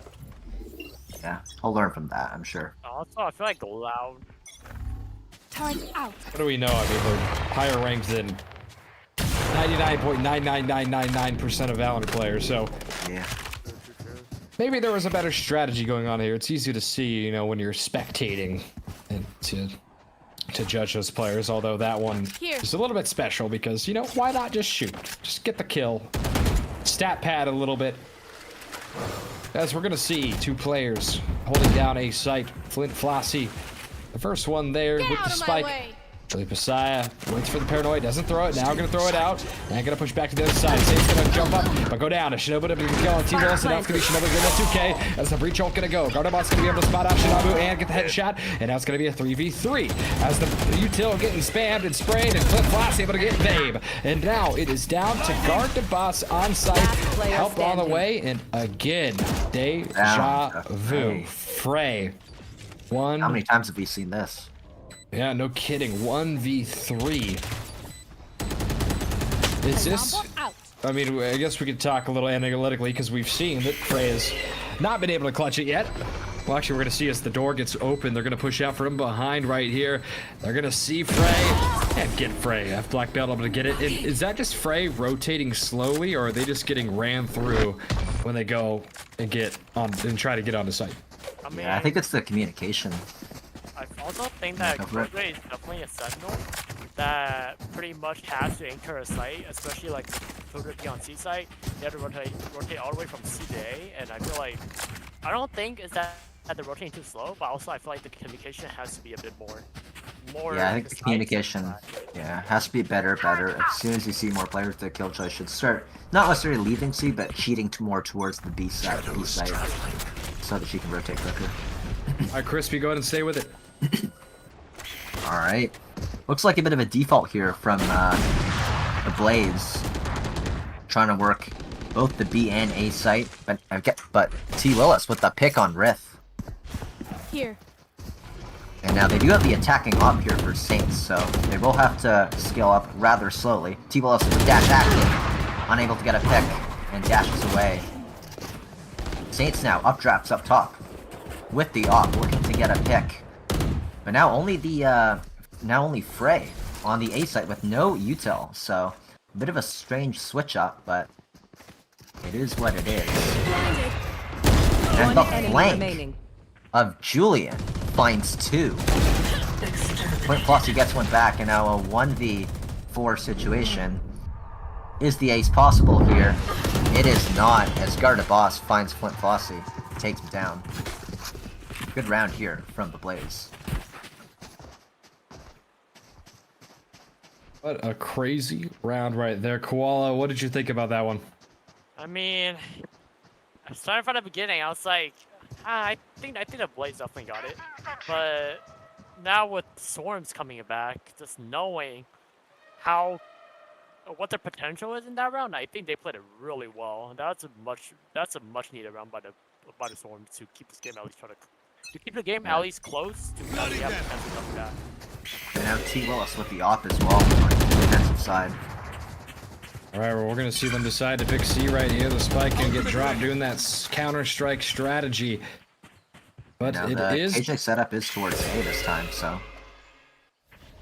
Yeah, he'll learn from that, I'm sure. Also, I feel like loud. Turret out. What do we know? I mean, we're higher ranked than 99.99999% of Valorant players, so... Yeah. Maybe there was a better strategy going on here. It's easy to see, when you're spectating and to judge those players, although that one is a little bit special because, why not just shoot? Just get the kill. Stat pad a little bit. As we're going to see, 2 players holding down a site. Flint Flossy, the first one there with the spike. Julian Pasaya waits for the paranoid, doesn't throw it, now gonna throw it out, and gonna push back to the other side. Saints gonna jump up, but go down. Shinobu to kill on T. Willis, and now it's gonna be Shinobu getting a 2K, as the breach ult gonna go. Gardaboss gonna be able to spot out Shinobu and get the headshot, and now it's gonna be a 3v3, as the util getting spammed and sprayed, and Flint Floss able to get Babe. And now it is down to Gardaboss on site, help on the way, and again, deja vu. Frey. One. How many times have we seen this? Yeah, no kidding. 1v3. Is this... I mean, I guess we could talk a little analytically because we've seen that Frey has not been able to clutch it yet. Well, actually, we're going to see as the door gets open, they're going to push out from behind right here. They're going to see Frey and get Frey. Have Black Belt able to get it. Is that just Frey rotating slowly, or are they just getting ran through when they go and get on and try to get on the site? I think it's the communication. I also think that Cobra is definitely a sentinel that pretty much has to anchor a site, especially like Cobra on C site. They have to rotate all the way from C to A, and I feel like I don't think it's that they're rotating too slow, but also I feel like the communication has to be a bit more. Yeah, I think the communication, has to be better. As soon as you see more players, the kill choice should start not necessarily leaving C, but cheating more towards the B side, so that she can rotate quicker. All right, Crispy, go ahead and stay with it. Alright. Looks like a bit of a default here from the Blaze. Trying to work both the B and A site, but T. Willis with the pick on Rith. Here. And now they do have the attacking op here for Saints, so they will have to scale up rather slowly. T. Willis with the dash active, unable to get a pick, and dashes away. Saints now updrafts up top with the op, looking to get a pick. But now only Frey on the A site with no util, so a bit of a strange switch up, but it is what it is. And the flank of Julian finds 2. Flint Flossy gets one back, and now a 1v4 situation. Is the ace possible here? It is not, as Gardaboss finds Flint Flossy, takes him down. Good round here from the Blaze. What a crazy round right there. Koala, what did you think about that one? I mean, I started from the beginning. I was like, I think the Blaze definitely got it. But now with Swarms coming back, just knowing how what their potential is in that round, I think they played it really well. That's a much needed round by the Storm to keep this game at least to keep the game at least close to actually have potential to come back. And now T. Willis with the op as well on the defensive side. All right, well, we're going to see them decide to pick C right here. The spike can get dropped doing that counter-strike strategy. But Now it the is... KJ setup is towards A this time, so...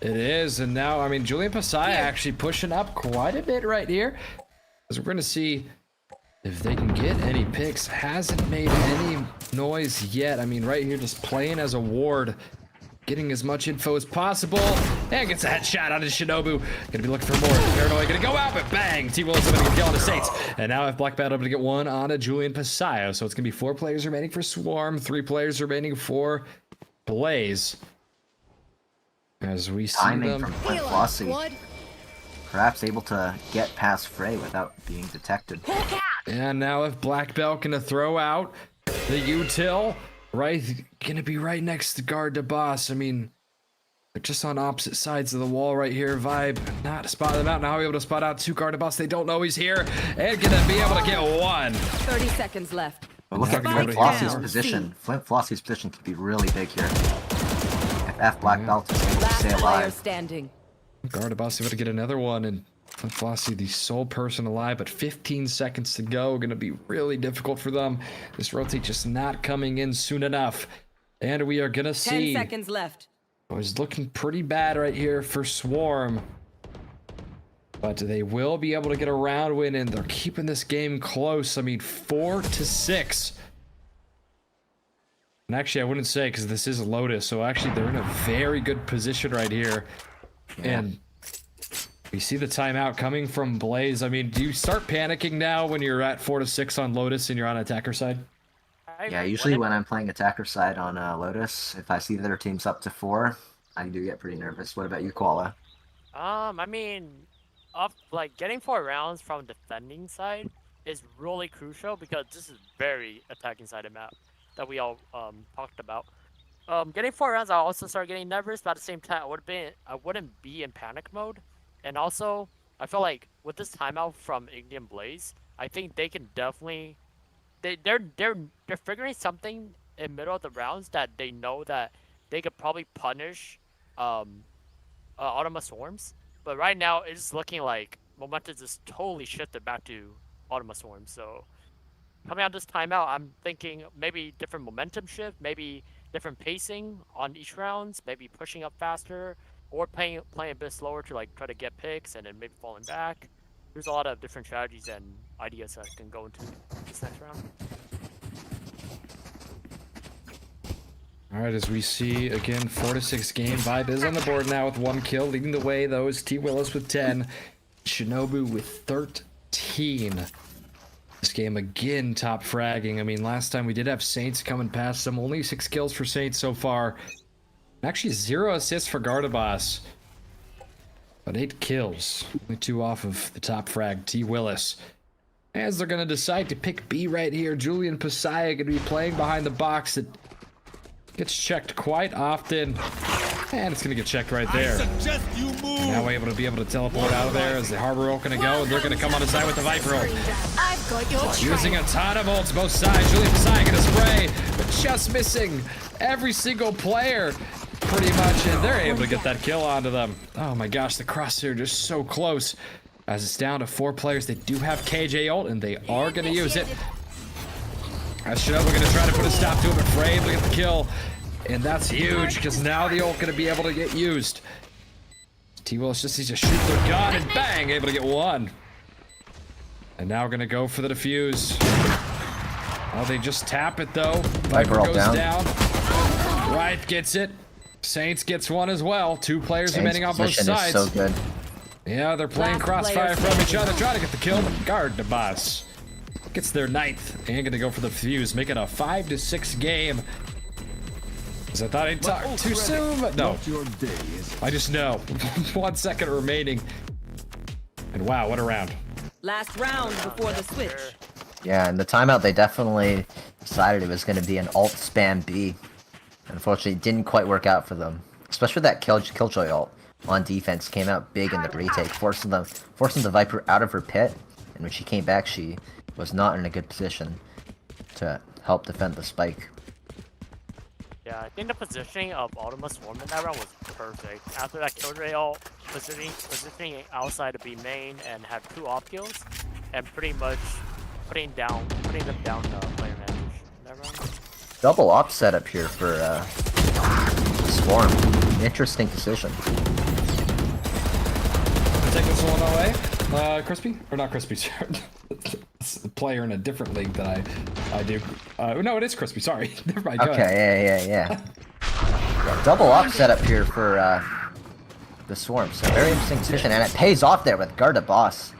It is, and now, I mean, Julian Pasaya actually pushing up quite a bit right here. As we're going to see if they can get any picks. Hasn't made any noise yet. I mean, right here, just playing as a ward. Getting as much info as possible. And gets a headshot on his Shinobu. Gonna be looking for more. Paranoid gonna go out, but bang! T. Willis gonna get kill on the Saints. And now if Black Bat able to get one on a Julian Pasaya. So it's gonna be 4 players remaining for Swarm, 3 players remaining for Blaze. As we see Timing them. from Flint Flossie. Perhaps able to get past Frey without being detected. And now if Black Belt gonna throw out the util, right, gonna be right next to guard to boss. I mean, they're just on opposite sides of the wall right here. Vibe not spot them out. Now able to spot out 2 guard to boss. They don't know he's here, and gonna be able to get 1. 30 seconds left. But look at Spike Flint Flossie's down. position. Flint Flossie's position could be really big here. If F Black Belt is able to Last stay player alive. standing. Guard to boss able to get another one, and Flint Flossie, the sole person alive, but 15 seconds to go. Gonna be really difficult for them. This rotate just not coming in soon enough. And we are gonna 10 see. seconds left. It was looking pretty bad right here for Swarm. But they will be able to get a round win, and they're keeping this game close. I mean, 4-6. And actually, I wouldn't say, because this is Lotus, so actually they're in a very good position right here. And we see the timeout coming from Blaze. I mean, do you start panicking now when you're at 4-6 on Lotus and you're on attacker side? Yeah, usually when I'm playing attacker side on Lotus, if I see that our team's up to 4, I do get pretty nervous. What about you, Koala? I mean, getting 4 rounds from defending side is really crucial because this is very attacking sided map that we all talked about. Getting 4 rounds, I also start getting nervous, but at the same time, I wouldn't be in panic mode. And also, I feel like with this timeout from Ignium Blaze, I think they can definitely they're figuring something in middle of the rounds that they know that they could probably punish Automa Swarms. But right now, it's looking like momentum just totally shifted back to Automa Swarms. So coming out this timeout, I'm thinking maybe different momentum shift, maybe different pacing on each rounds, maybe pushing up faster, or playing a bit slower to like try to get picks and then maybe falling back. There's a lot of different strategies and ideas that can go into this next round. All right, as we see again, 4-6 game. Vibe is on the board now with 1 kill, leading the way. Though is T. Willis with 10, Shinobu with 13. This game again top fragging. I mean, last time we did have Saints coming past them. Only 6 kills for Saints so far. Actually, 0 assists for Gardaboss. But 8 kills. Only 2 off of the top frag, T. Willis. As they're going to decide to pick B right here. Julian Pasaya going to be playing behind the box. It gets checked quite often. And it's going to get checked right there. I suggest you move. Now able to teleport out of there as the Harbor Ult going to go. And they're going to come on the side with the Viper Ult. I've got your Using a ton of ults both sides. Julian Pasaya going to spray. But just missing every single player. Pretty much, and they're able to get that kill onto them. Oh my gosh, the crosshair just so close. As it's down to 4 players, they do have KJ ult, and they are going to use it. As Shinobu going to try to put a stop to it, but Frey able to get the kill. And that's huge, because now the ult going to be able to get used. T-Willis just needs to shoot their gun, and bang, able to get 1. And now going to go for the defuse. Oh, they just tap it, though. Viper ult goes down. Right, gets it. Saints gets 1 as well. 2 players Saints' remaining on both position is sides. so good. Yeah, they're playing Last crossfire player from each other, trying to get the kill, but guard the boss. Gets their 9th, and gonna go for the fuse, make it a 5-6 game. Because I thought I'd talk too soon, but no. I just know. 1 second remaining. And wow, what a round. Last round before the switch. Yeah, in the timeout, they definitely decided it was going to be an alt spam B. Unfortunately, it didn't quite work out for them. Especially that Killjoy ult. on defense came out big in the retake, forcing the Viper out of her pit. And when she came back, she was not in a good position to help defend the spike. Yeah, I think the positioning of Ultima Swarm in that round was perfect. After that Killjoy ult, positioning outside of B main and had 2 off kills, and pretty much putting them down the player advantage in that round. Double op setup here for Swarm. Interesting position. Take this one away. Crispy? Or not Crispy, it's a player in a different league that I do. No, it is Crispy, sorry. Never mind, go ahead. Okay, yeah. Double op setup here for the Swarm. So very interesting position, and it pays off there with Garda Boss.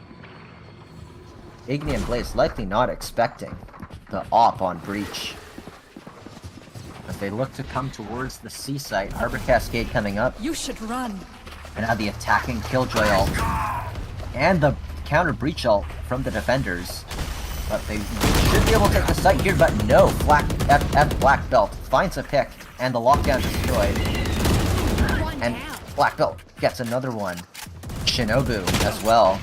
Igni and Blaze likely not expecting the op on Breach. As they look to come towards the C site, Harbor Cascade coming up. You should run. And now the attacking Killjoy ult. And the counter Breach ult from the defenders. But they should be able to take the site here, but no. Black Belt finds a pick, and the lockdown destroyed. And Black Belt gets another one. Shinobu as well.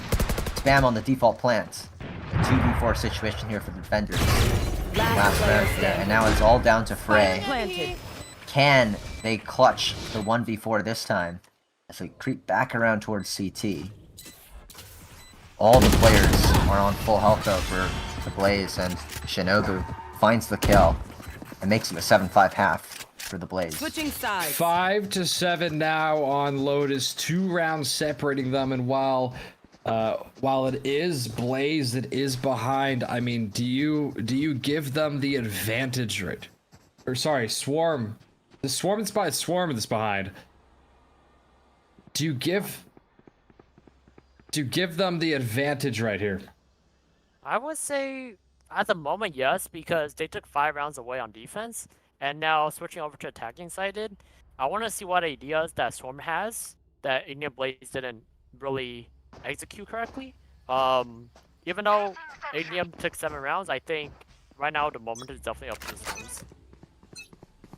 Spam on the default plant. A 2v4 situation here for the defenders. Last round there, and now it's all down to Frey. Can they clutch the 1v4 this time? As they creep back around towards CT. All the players are on full health though for the Blaze, and Shinobu finds the kill and makes it a 7-5 half for the Blaze. Switching sides. 5-7 now on Lotus. 2 rounds separating them, and while it is Blaze that is behind, I mean, do you give them the advantage, right? Or sorry, Swarm. The Swarm that's behind. Do you give them the advantage right here? I would say at the moment, yes, because they took 5 rounds away on defense, and now switching over to attacking sided. I want to see what ideas that Swarm has that Igni Blaze didn't really execute correctly. Even though Ignium took 7 rounds, I think right now the moment is definitely up to the Swarms.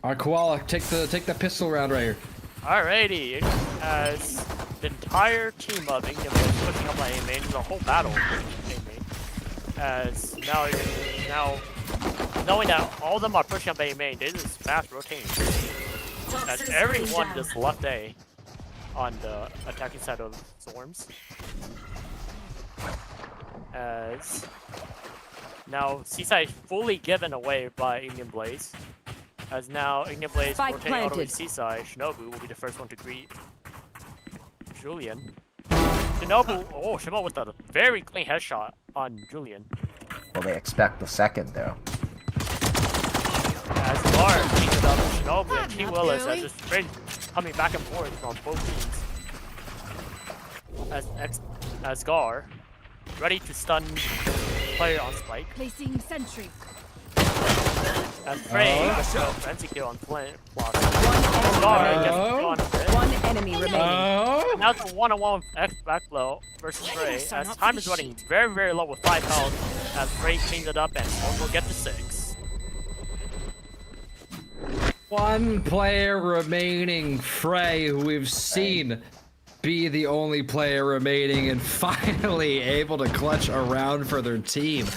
Alright, Koala, take the pistol round right here. Alrighty, as the entire team of Ignium is pushing up on A main, the whole battle pushing A main. As now knowing that all of them are pushing up A main, they just fast rotating. As everyone just left A on the attacking side of Swarms. As now C-side fully given away by Ignium Blaze. As now Ignium Blaze Spike rotating all the way planted. to C-side, Shinobu will be the first one to greet Julian. Shinobu with a very clean headshot on Julian. Well, they expect the second though. As Gar teams it up with Shinobu and T. Willis as just been coming back and forth on both teams. As Gar ready to stun player on spike. Placing sentry. As Frey gets a frenzy kill on Flint. Gar gets the kill on Flint. One enemy remaining. Now it's a 1-on-1 with X backblow versus Frey. As time is running very, very low with 5 health. As Frey cleans it up and Storm will get to 6. 1 player remaining, Frey, who we've seen be the only player remaining and finally able to clutch a round for their team.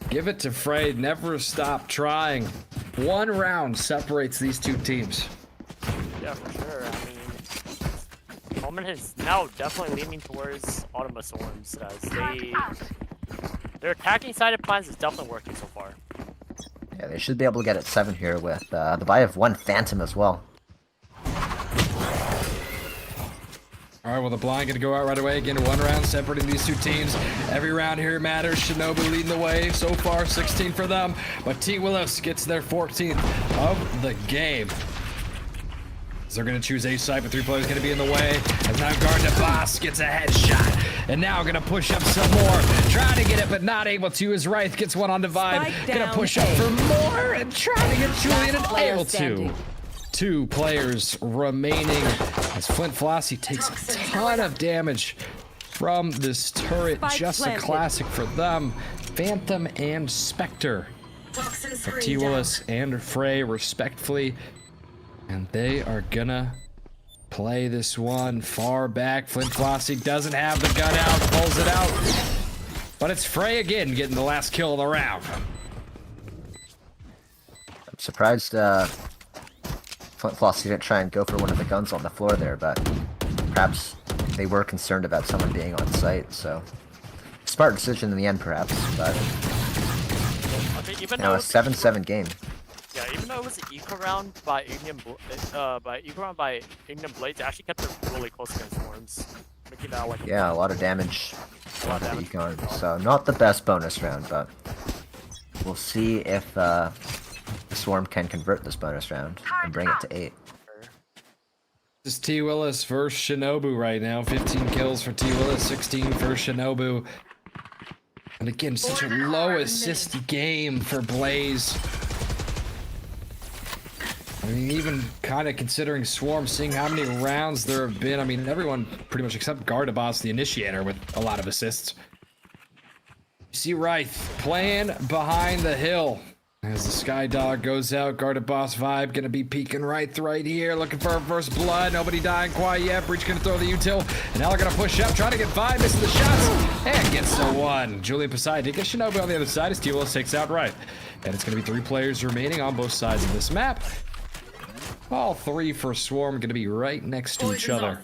Give it to Frey, never stop trying. 1 round separates these 2 teams. Yeah, for sure. I mean, Coleman is now definitely leaning towards Ultima Swarms as their attacking sided plans is definitely working so far. Yeah, they should be able to get it 7 here with the buy of 1 Phantom as well. Alright, well the blind gonna go out right away. Again, 1 round separating these 2 teams. Every round here matters. Shinobu leading the way so far, 16 for them. But T. Willis gets their 14th of the game. So they're gonna choose A side, but 3 players gonna be in the way. As now Garda Boss gets a headshot. And now gonna push up some more. Trying to get it, but not able to. As Wraith gets one on Divide. Gonna push up for more and trying to get Julian and able to. 2 players remaining as Flint Flossie takes a ton of damage from this turret. Just a classic for them. Phantom and Spectre for T. Willis and Frey respectfully. And they are gonna play this one far back. Flint Flossie doesn't have the gun out, pulls it out. But it's Frey again getting the last kill of the round. I'm surprised Flint Flossie didn't try and go for one of the guns on the floor there, but perhaps they were concerned about someone being on site, so smart decision in the end, perhaps. But Even now a 7-7 game. Yeah, even though it was an eco round by Ignium Blades, they actually kept it really close against Swarms, making that like Yeah, a lot of damage. a lot of damage. Econ. So not the best bonus round, but we'll see if the Swarm can convert this bonus round and bring it to 8. This is T Willis versus Shinobu right now. 15 kills for T Willis, 16 for Shinobu. And again, such a low assist game for Blaze. I mean, even kind of considering Swarm, seeing how many rounds there have been. I mean, everyone pretty much except Gardaboss, the initiator, with a lot of assists. You see Wraith playing behind the hill. As the Sky Dog goes out, Gardaboss vibe gonna be peeking right here, looking for a first blood. Nobody dying quite yet. Breach gonna throw the util, and now they're gonna push up, trying to get Vibe, missing the shots, and gets the one. Julian Poseidon did get Shinobu on the other side as T Willis takes out Wraith. And it's gonna be 3 players remaining on both sides of this map. All 3 for Swarm gonna be right next to each other.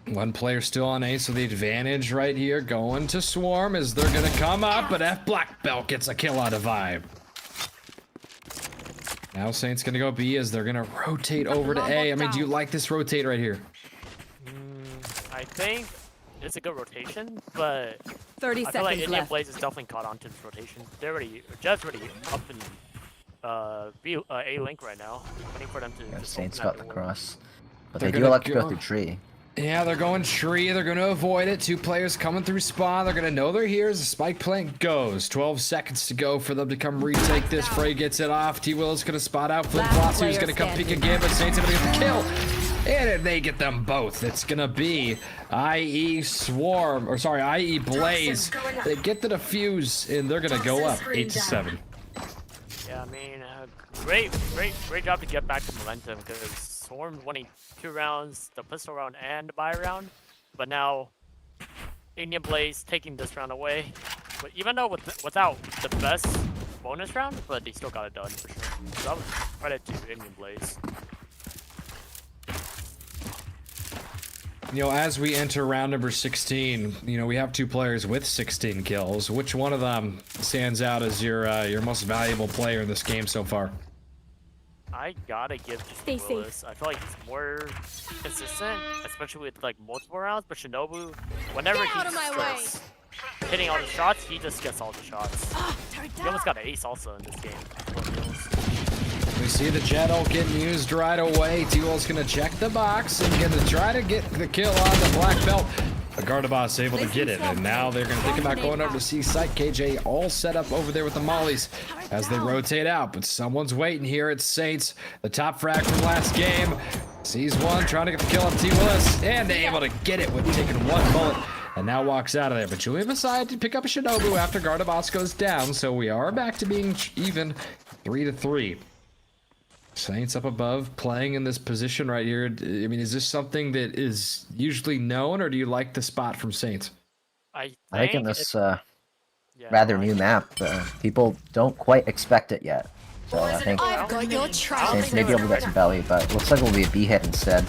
One player still on A, so the advantage right here going to Swarm as they're gonna come up, but F Black Belt gets a kill out of Vibe. Now Saint's gonna go B as they're gonna rotate over to A. I mean, do you like this rotate right here? I think it's a good rotation, but 30 I feel like seconds Indian left. Blaze is definitely caught on to this rotation. They're already, Jed's already up in A link right now, waiting for them to. Yeah, just Saints open got that the door. cross. But They're they do gonna like to go go- through tree. Yeah, they're going tree. They're going to avoid it. 2 players coming through spawn. They're going to know they're here as the spike plant goes. 12 seconds to go for them to come retake this. Frey gets it off. T Will's going to spot out Flint Last Flossie, who's player going to come peek standing. again, but Saints going to get the kill. And they get them both. It's going to be IE Swarm, or sorry, IE Blaze. They get the defuse, and they're going to go up 8-7. Yeah, I mean, great job to get back to momentum because Swarm winning 2 rounds, the pistol round and the buy round, but now Indian Blaze taking this round away. But even though without the best bonus round, but they still got it done for sure. So that was credit to Indian Blaze. You know, as we enter round number 16, you know, we have 2 players with 16 kills. Which one of them stands out as your most valuable player in this game so far? I gotta give Stay to Willis. I feel like he's more consistent, especially with like multiple rounds. But Shinobu, whenever Get out of he's my way. just hitting all the shots, he just gets all the shots. Turret He almost got an ace also in this game. We see the Jet ult getting used right away. T-Will's gonna check the box and gonna try to get the kill on the black belt. The Gardaboss able to get it, and now they're gonna think about going over to C site. KJ all set up over there with the mollies as they rotate out, but someone's waiting here. It's Saints, the top frag from last game. Sees one, trying to get the kill on T. Willis, and able to get it with taking 1 bullet, and now walks out of there. But Julian decided to pick up a Shinobu after Gardaboss goes down, so we are back to being even 3-3. Saints up above, playing in this position right here. I mean, is this something that is usually known, or do you like the spot from Saints? I think in think this yeah, rather like- new map, people don't quite expect it yet. So I think I've got your trail. Saints may be able to get some value, but looks like it'll be a B hit instead.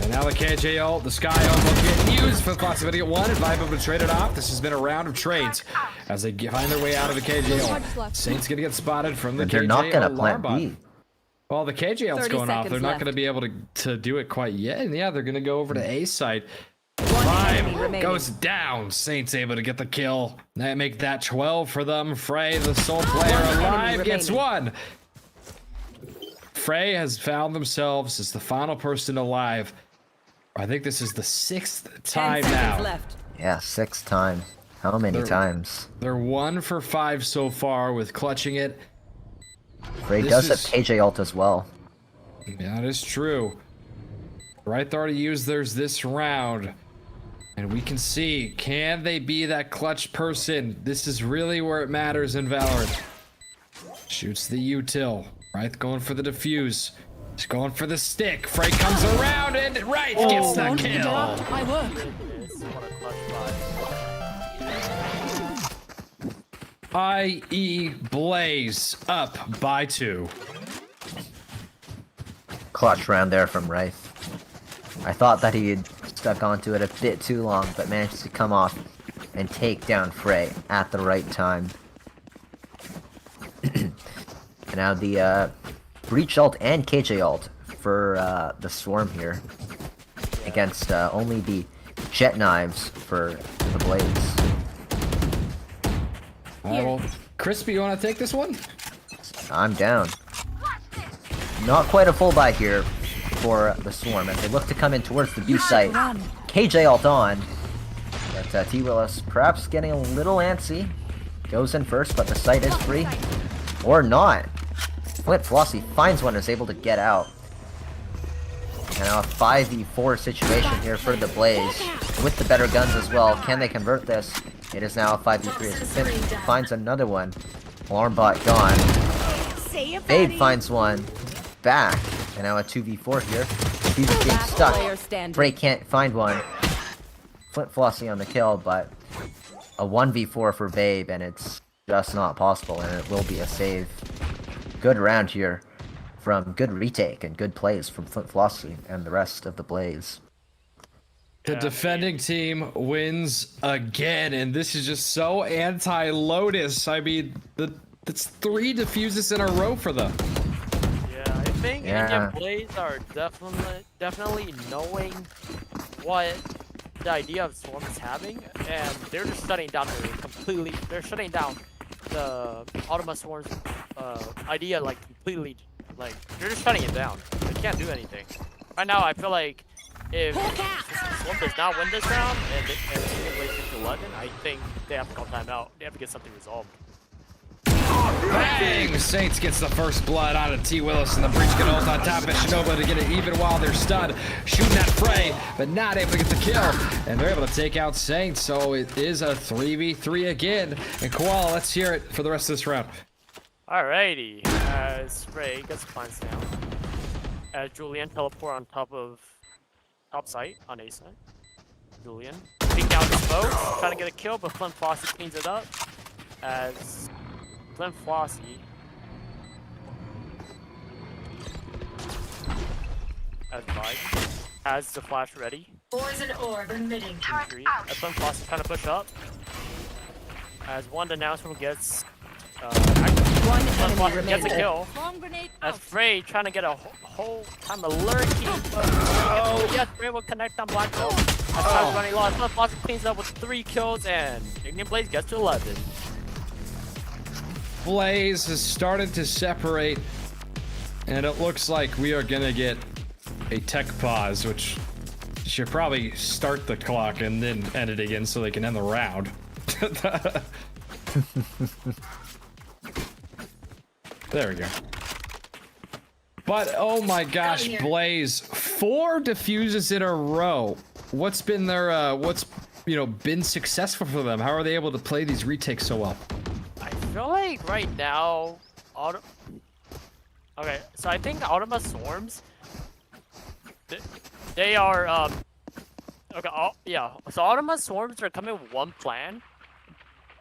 And now the KJ ult, the Sky ult will get used for the possibility to get 1, and Vibe will trade it off. This has been a round of trades as they find their way out of the KJ ult. Saints gonna get spotted from the And KJ they're not gonna ult plant Larbot. B. Well, the KJ ult's 30 going off. seconds They're not left. going to be able to do it quite yet. And yeah, they're going to go over to A site. One enemy 5 remaining. goes down. Saints able to get the kill. That make that 12 for them. Frey, the sole player One alive, enemy gets remaining. 1. Frey has found themselves as the final person alive. I think this is the 6th 10 time seconds now. left. Yeah, 6th time. How many times? They're 1 for 5 so far with clutching it. Ray This does have is- KJ ult as well. That is true. Right there to use theirs this round. And we can see, can they be that clutch person? This is really where it matters in Valorant. Shoots the util. Right, going for the defuse. He's going for the stick. Frey comes around and Rice gets the Don't kill. interrupt my work. What a clutch buy. IE Blaze up by 2. Clutch round there from Rife. I thought that he had stuck onto it a bit too long, but managed to come off and take down Frey at the right time. And now the Breach ult and KJ ult for the Swarm here. Against only the Jet Knives for the Blaze. Well, Crispy, you want to take this one? I'm down. Not quite a full buy here for the Swarm as they look to come in towards the B site. KJ ult on. But T Willis perhaps getting a little antsy. Goes in first, but the site is free. Or not. Flint Flossie finds one, is able to get out. And now a 5v4 situation here for the Blaze. With the better guns as well. Can they convert this? It is now a 5v3 as Flint finds another one. Alarmbot gone. Babe finds one. Back. And now a 2v4 here. He's being stuck. Bray can't find one. Flint Flossie on the kill, but a 1v4 for Babe, and it's just not possible, and it will be a save. Good round here from good retake and good plays from Flint Flossie and the rest of the Blaze. The defending team wins again, and this is just so anti-Lotus. I mean, that's 3 defuses in a row for them. Yeah, I think Indian Blaze are definitely knowing what the idea of Swarm is having, and they're just shutting down they're shutting down the Ultima Swarm's idea completely. They're just shutting it down. They can't do anything. Right now, I feel like if Swarm does not win this round and Indian Blaze gets 11, I think they have to call timeout. They have to get something resolved. Bang! Saints gets the first blood out of T. Willis, and the Breach get ult on top of Shinobu to get it even while they're stunned. Shooting at Frey, but not able to get the kill. And they're able to take out Saints, so it is a 3v3 again. And Koala, let's hear it for the rest of this round. Alrighty, as Frey gets plants down. As Julian teleport on top site on A side. Julian being down the smoke, trying to get a kill, but Flint Flossie cleans it up. As Flint Flossie has the flash ready. Poison orb emitting. As Flint Flossie trying to push up. As one announcement gets Flint Flossie gets a kill. As Frey trying to get a whole time of lurking. Oh yes, Frey will connect on Black Hole. As time's running low, Flint Flossie cleans up with 3 kills and Ignium Blaze gets to 11. Blaze has started to separate, and it looks like we are gonna get a tech pause, which should probably start the clock and then end it again so they can end the round. There we go. But oh my gosh, Blaze, 4 defuses in a row. What's been their been successful for them? How are they able to play these retakes so well? I feel like right now, okay, so I think Ultima Swarms, they are, okay, yeah, so Ultima Swarms are coming with one plan,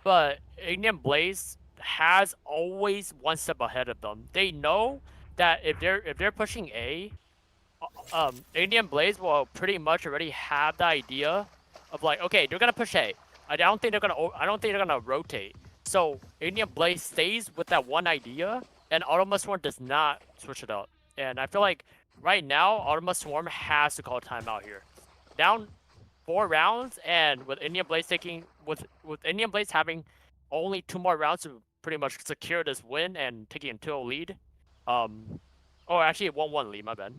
but Ignium Blaze has always one step ahead of them. They know that if they're pushing A, Ignium Blaze will pretty much already have the idea of okay, they're gonna push A. I don't think they're gonna rotate. So Ignium Blaze stays with that one idea, and Ultima Swarm does not switch it up. And I feel like right now Ultima Swarm has to call timeout here. Down 4 rounds, and with Ignium Blaze Ignium Blaze having only 2 more rounds to pretty much secure this win and taking a 2-0 lead. Actually a 1-1 lead, my bad.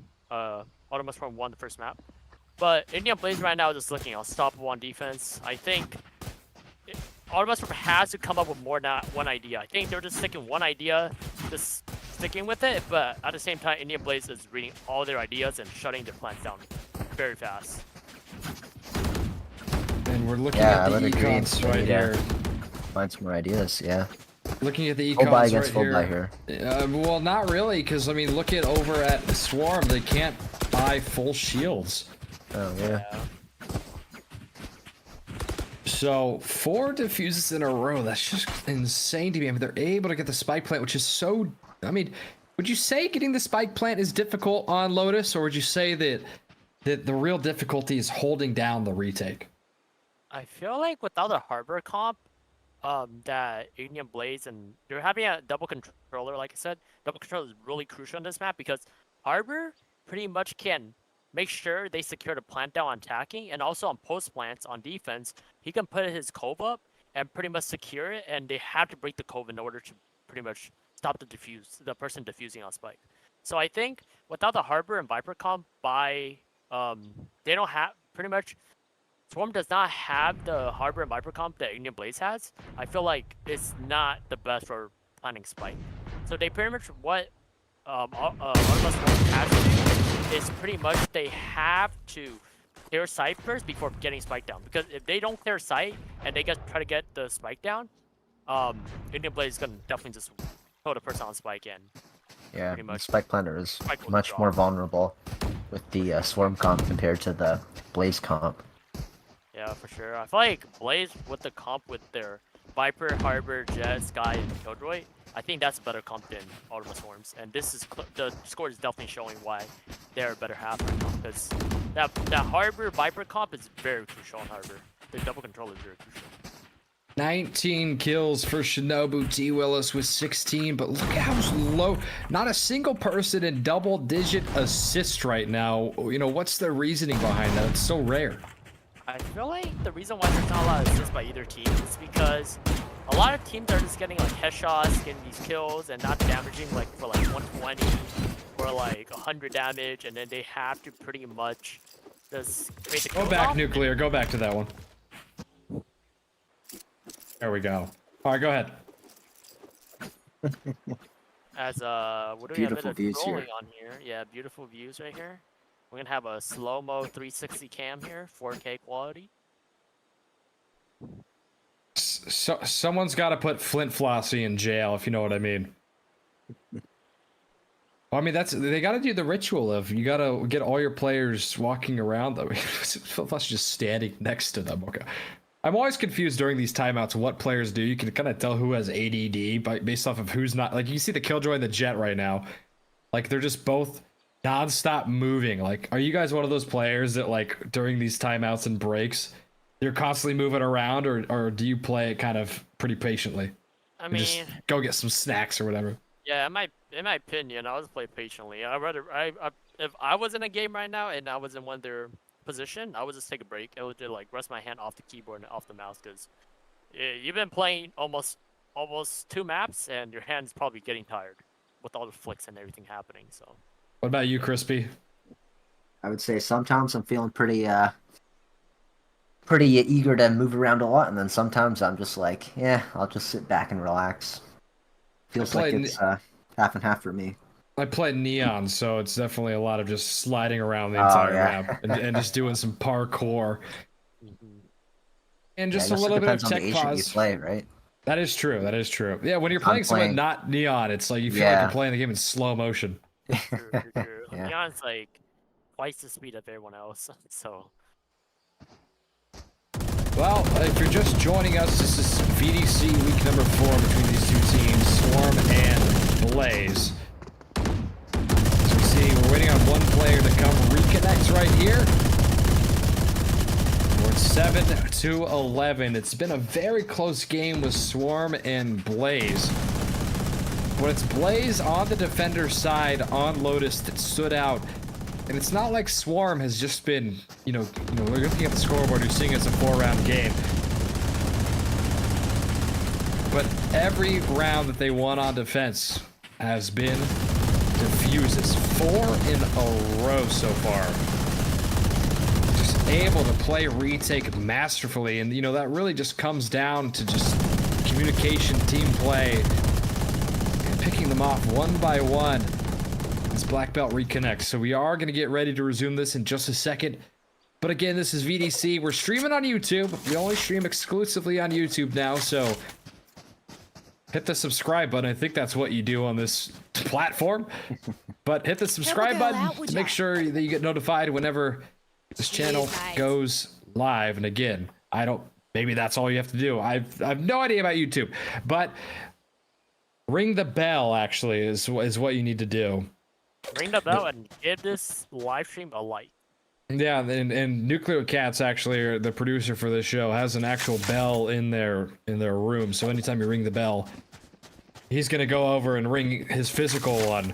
Ultima Swarm won the first map. But Ignium Blaze right now is just looking unstoppable on defense. I think Ultima Swarm has to come up with more than one idea. I think they're just sticking one idea, just sticking with it, but at the same time, Ignium Blaze is reading all their ideas and shutting their plans down very fast. And we're looking at the econs right here. Find some more ideas, yeah. Looking at the Full buy econs against right full here. buy here. Well, not really, because I mean, look at over at Swarm. They can't buy full shields. Oh yeah. So 4 defuses in a row. That's just insane to me. I mean, they're able to get the spike plant, which is so. I mean, would you say getting the spike plant is difficult on Lotus, or would you say that the real difficulty is holding down the retake? I feel like without a harbor comp, that Ignium Blaze and they're having a double controller, like I said, double controller is really crucial on this map because harbor pretty much can make sure they secure the plant down on attacking, and also on post plants on defense, he can put his cove up and pretty much secure it, and they have to break the cove in order to pretty much stop the person defusing on spike. So I think without the harbor and viper comp by they don't have pretty much. Swarm does not have the Harbor and Viper comp that Ignium Blaze has. I feel like it's not the best for planning spike. So they pretty much what Artemis Swarm has to do is pretty much they have to clear sight first before getting spike down. Because if they don't clear sight and they try to get the spike down, Ignium Blaze is gonna definitely just throw the person on spike and Yeah, pretty the much. spike planter is Spike will much drop. more vulnerable with the Swarm comp compared to the Blaze comp. Yeah, for sure. I feel like Blaze with the comp with their Viper, Harbor, Jet, Sky, and Killjoy, I think that's a better comp than Ultima Swarms. And this is the score is definitely showing why they're a better half right now. Because that Harbor Viper comp is very crucial on Harbor. The double control is very crucial. 19 kills for Shinobu T. Willis with 16, but look at how low. Not a single person in double-digit assists right now. You know, what's the reasoning behind that? It's so rare. I feel like the reason why there's not a lot of assists by either team is because a lot of teams are just getting like headshots, getting these kills, and not damaging like for like 120 or like 100 damage, and then they have to pretty much just create the kill. Go back, Nuclear. Go back to that one. There we go. All right, go ahead. As what do we Beautiful have views here. rolling on here? Yeah, beautiful views right here. We're gonna have a slow-mo 360 cam here, 4K quality. So someone's got to put Flint Flossie in jail, if you know what I mean. Well, I mean, they got to do the ritual of you got to get all your players walking around them. Flint Flossie just standing next to them. Okay. I'm always confused during these timeouts what players do. You can kind of tell who has ADD based off of who's not. Like you see the Killjoy and the Jet right now. Like they're just both non-stop moving. Like, are you guys one of those players that like during these timeouts and breaks, you're constantly moving around, or do you play it kind of pretty patiently? I mean, just go get some snacks or whatever. yeah, in my opinion, I would play patiently. If I was in a game right now and I was in one of their position, I would just take a break. I would just, like rest my hand off the keyboard and off the mouse because you've been playing almost 2 maps and your hand's probably getting tired with all the flicks and everything happening. So. What about you, Crispy? I would say sometimes I'm feeling pretty eager to move around a lot, and then sometimes I'm just like, yeah, I'll just sit back and relax. Feels like it's half and half for me. I played Neon, so it's definitely a lot of just sliding around the entire map and just doing some parkour. And just a little bit of tech pause. You play, right? That is true. That is true. Yeah, when you're playing someone not Neon, it's like you feel like you're playing the game in slow motion. True. Yeah. Neon's like twice the speed of everyone else, so. Well, if you're just joining us, this is VDC week number 4 between these two teams, Swarm and Blaze. As we see, we're waiting on one player to come reconnect right here. We're at 7-11. It's been a very close game with Swarm and Blaze. But it's Blaze on the defender side on Lotus that stood out. And it's not like Swarm has just been, we're looking at the scoreboard, you're seeing it's a 4-round game. But every round that they won on defense has been defuses. 4 in a row so far. Just able to play retake masterfully. And, that really just comes down to just communication, team play, and picking them off one by one. This black belt reconnects. So we are going to get ready to resume this in just a second. But again, this is VDC. We're streaming on YouTube. We only stream exclusively on YouTube now, so hit the subscribe button. I think that's what you do on this platform. But hit the subscribe button to make sure that you get notified whenever this channel goes live. And again, maybe that's all you have to do. I have no idea about YouTube, but ring the bell actually is what you need to do. Ring the bell and give this live stream a like. Yeah, and Nuclear Cats actually, are the producer for this show, has an actual bell in their room. So anytime you ring the bell, he's gonna go over and ring his physical one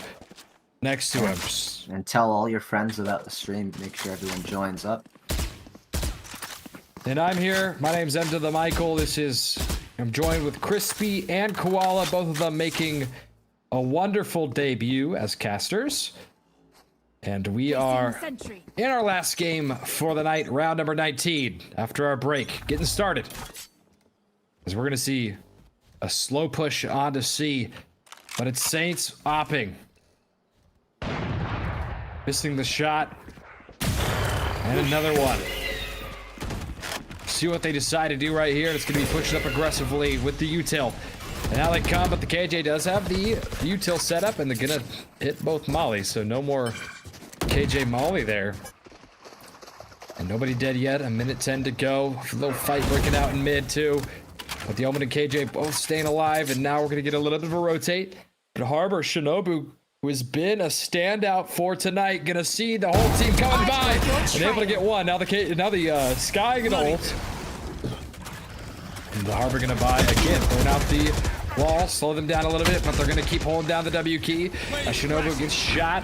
next to him. And tell all your friends about the stream. Make sure everyone joins up. And I'm here. My name's M to the Michael. I'm joined with Crispy and Koala, both of them making a wonderful debut as casters. And we are in our last game for the night, round number 19, after our break, getting started. As we're going to see a slow push on to C, but it's Saints opping. Missing the shot. And another one. See what they decide to do right here. It's going to be pushed up aggressively with the util. And now they come, but the KJ does have the util set up, and they're going to hit both mollies, so no more KJ Molly there. And nobody dead yet. A minute 10 to go. A little fight breaking out in mid too. But the Omen and KJ both staying alive. And now we're going to get a little bit of a rotate. But Harbor Shinobu, who has been a standout for tonight, going to see the whole team coming by. And able to get one. Now the Sky going to ult. And the Harbor going to buy again. Throwing out the wall. Slow them down a little bit. But they're going to keep holding down the W key. As Shinobu gets shot.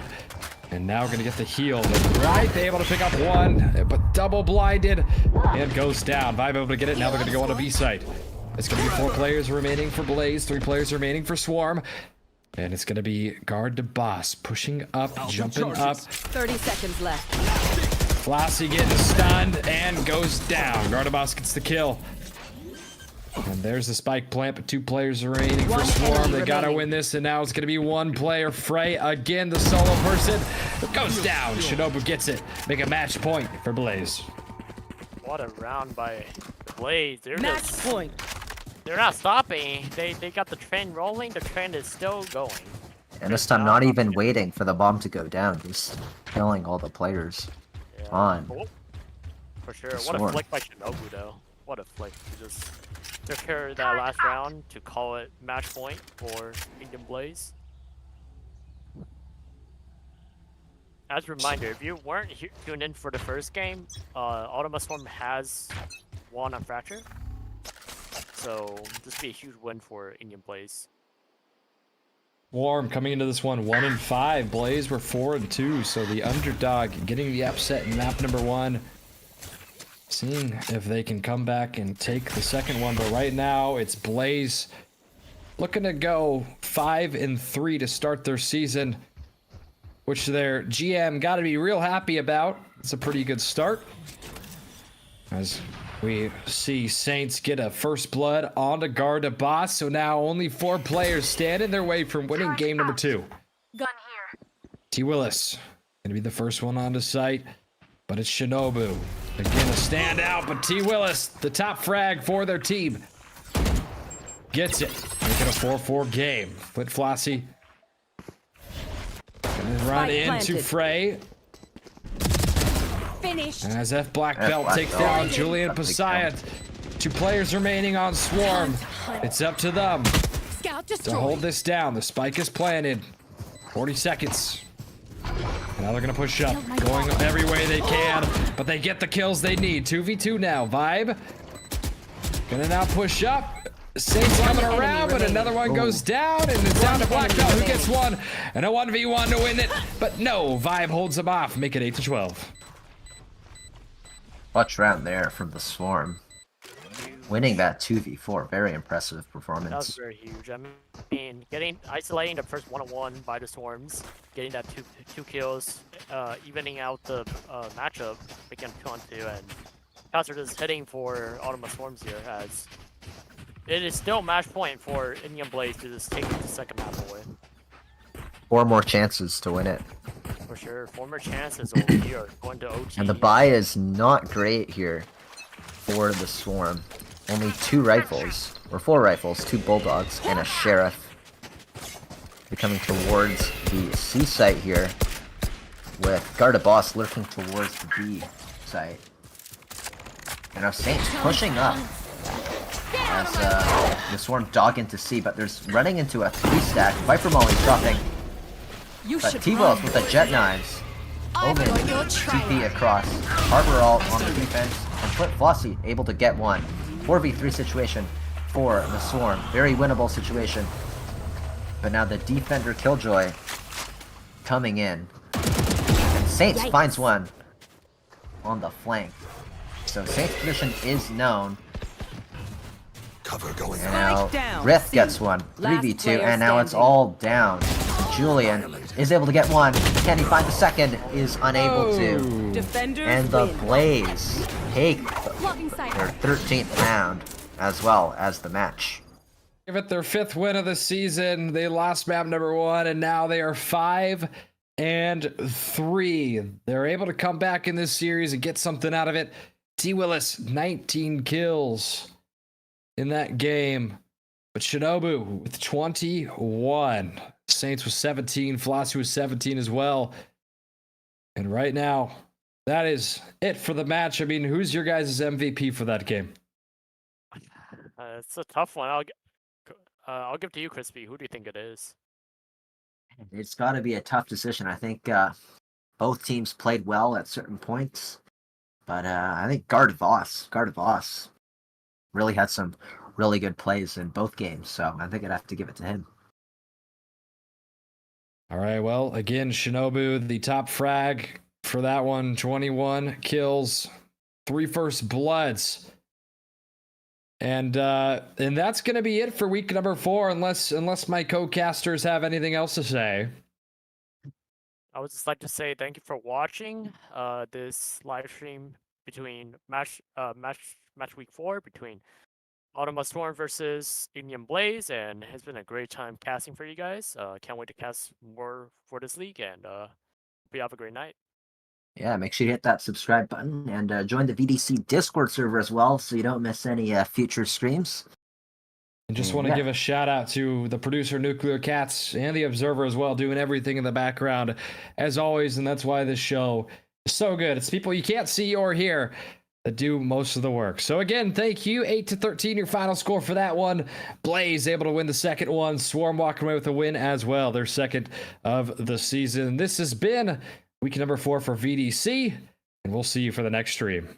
And now we're going to get the heal. Right, they're able to pick up one, but double blinded and goes down. Vibe able to get it. Now they're going to go on a B site. It's going to be 4 players remaining for Blaze, 3 players remaining for Swarm. And it's going to be guard to boss, pushing up, jumping up. 30 seconds left. Flossie getting stunned and goes down. Guard to boss gets the kill. And there's the spike plant, but 2 players remaining for Swarm. They gotta win this, and now it's gonna be 1 player. Frey again, the solo person goes down. Shinobu gets it. Make a match point for Blaze. What a round by Blaze. Match point. They're not stopping. They got the trend rolling. The trend is still going. And this time, not even waiting for the bomb to go down, just killing all the players on. Oh, for sure. What a flick by Shinobu, though. What a flick. Just took care of that last round to call it match point for Indian Blaze. As a reminder, if you weren't tuned in for the first game, Ultima Storm has won on Fracture. So this would be a huge win for Indian Blaze. Swarm coming into this one 1-5. Blaze were 4-2, so the underdog getting the upset in map number 1. Seeing if they can come back and take the second one, but right now it's Blaze looking to go 5-3 to start their season, which their GM got to be real happy about. It's a pretty good start. As we see Saints get a first blood on to guard a boss, so now only 4 players stand in their way from winning game number 2. Gun here. T. Willis gonna be the first one onto site, but it's Shinobu. Again, a standout, but T. Willis, the top frag for their team, gets it. Making a 4-4 game. Flint Flossie gonna run into Frey. Finished. And as F Black Belt takes down Julian Passaic. 2 players remaining on Swarm. It's up to them to hold this down. The spike is planted. 40 seconds. Now they're gonna push up, going every way they can, but they get the kills they need. 2v2 now. Vibe gonna now push up. Saints coming around, but another one goes down, and it's down to Black Belt, who gets one, and a 1v1 to win it. But no, Vibe holds them off, make it 8-12. Clutch round there from the Swarm. Winning that 2v4, very impressive performance. That was very huge. I mean, isolating the first 1-on-1 by the Swarms, getting that two kills, evening out the matchup, making 2-on-2, and Pastor just hitting for Ultima Swarms here, as it is still match point for Indian Blaze to just take the second half away. 4 more chances to win it. For sure, 4 more chances over here, going to OT. And the buy is not great here for the Swarm. only 2 rifles, or 4 rifles, 2 bulldogs, and a sheriff. They're coming towards the C site here, with Garda Boss lurking towards the B site. And our Saints pushing up as the Swarm dog into C, but there's running into a 3-stack. Viper Molly's dropping, but T-Wells with the jet knives. Omen TP across. Harbor Alt on the defense, and Flip Flossie able to get one. 4v3 situation for the Swarm. Very winnable situation. But now the Defender Killjoy coming in. And Saints finds one on the flank. So Saints' position is known. Cover going And now down. Rift gets one. 3v2, and now it's all down. Julian is able to get one. Can he find the second? Is unable to. Defenders And the win. Blaze take Blocking sight. their 13th round, as well as the match. Give it their 5th win of the season. They lost map number 1, and now they are 5-3. They're able to come back in this series and get something out of it. T. Willis, 19 kills in that game. But Shinobu with 21. Saints with 17. Flossie with 17 as well. And right now, that is it for the match. I mean, who's your guys' MVP for that game? It's a tough one. I'll give to you, Crispy. Who do you think it is? It's got to be a tough decision. I think both teams played well at certain points. But I think Garda Voss really had some really good plays in both games. So I think I'd have to give it to him. All right, well, again, Shinobu, the top frag for that one, 21 kills, 3 first bloods. And that's going to be it for week number 4, unless my co-casters have anything else to say. I would just like to say thank you for watching this live stream between match week 4 between Automa Storm versus Indian Blaze, and it's been a great time casting for you guys. Can't wait to cast more for this league, and hope you have a great night. Yeah, make sure you hit that subscribe button and join the VDC Discord server as well, so you don't miss any future streams. And just want to give a shout out to the producer Nuclear Cats and the Observer as well, doing everything in the background as always, and that's why this show is so good. It's people you can't see or hear that do most of the work. So again, thank you. 8-13, your final score for that one. Blaze able to win the second one. Swarm walking away with a win as well, their second of the season. This has been week number 4 for VDC, and we'll see you for the next stream.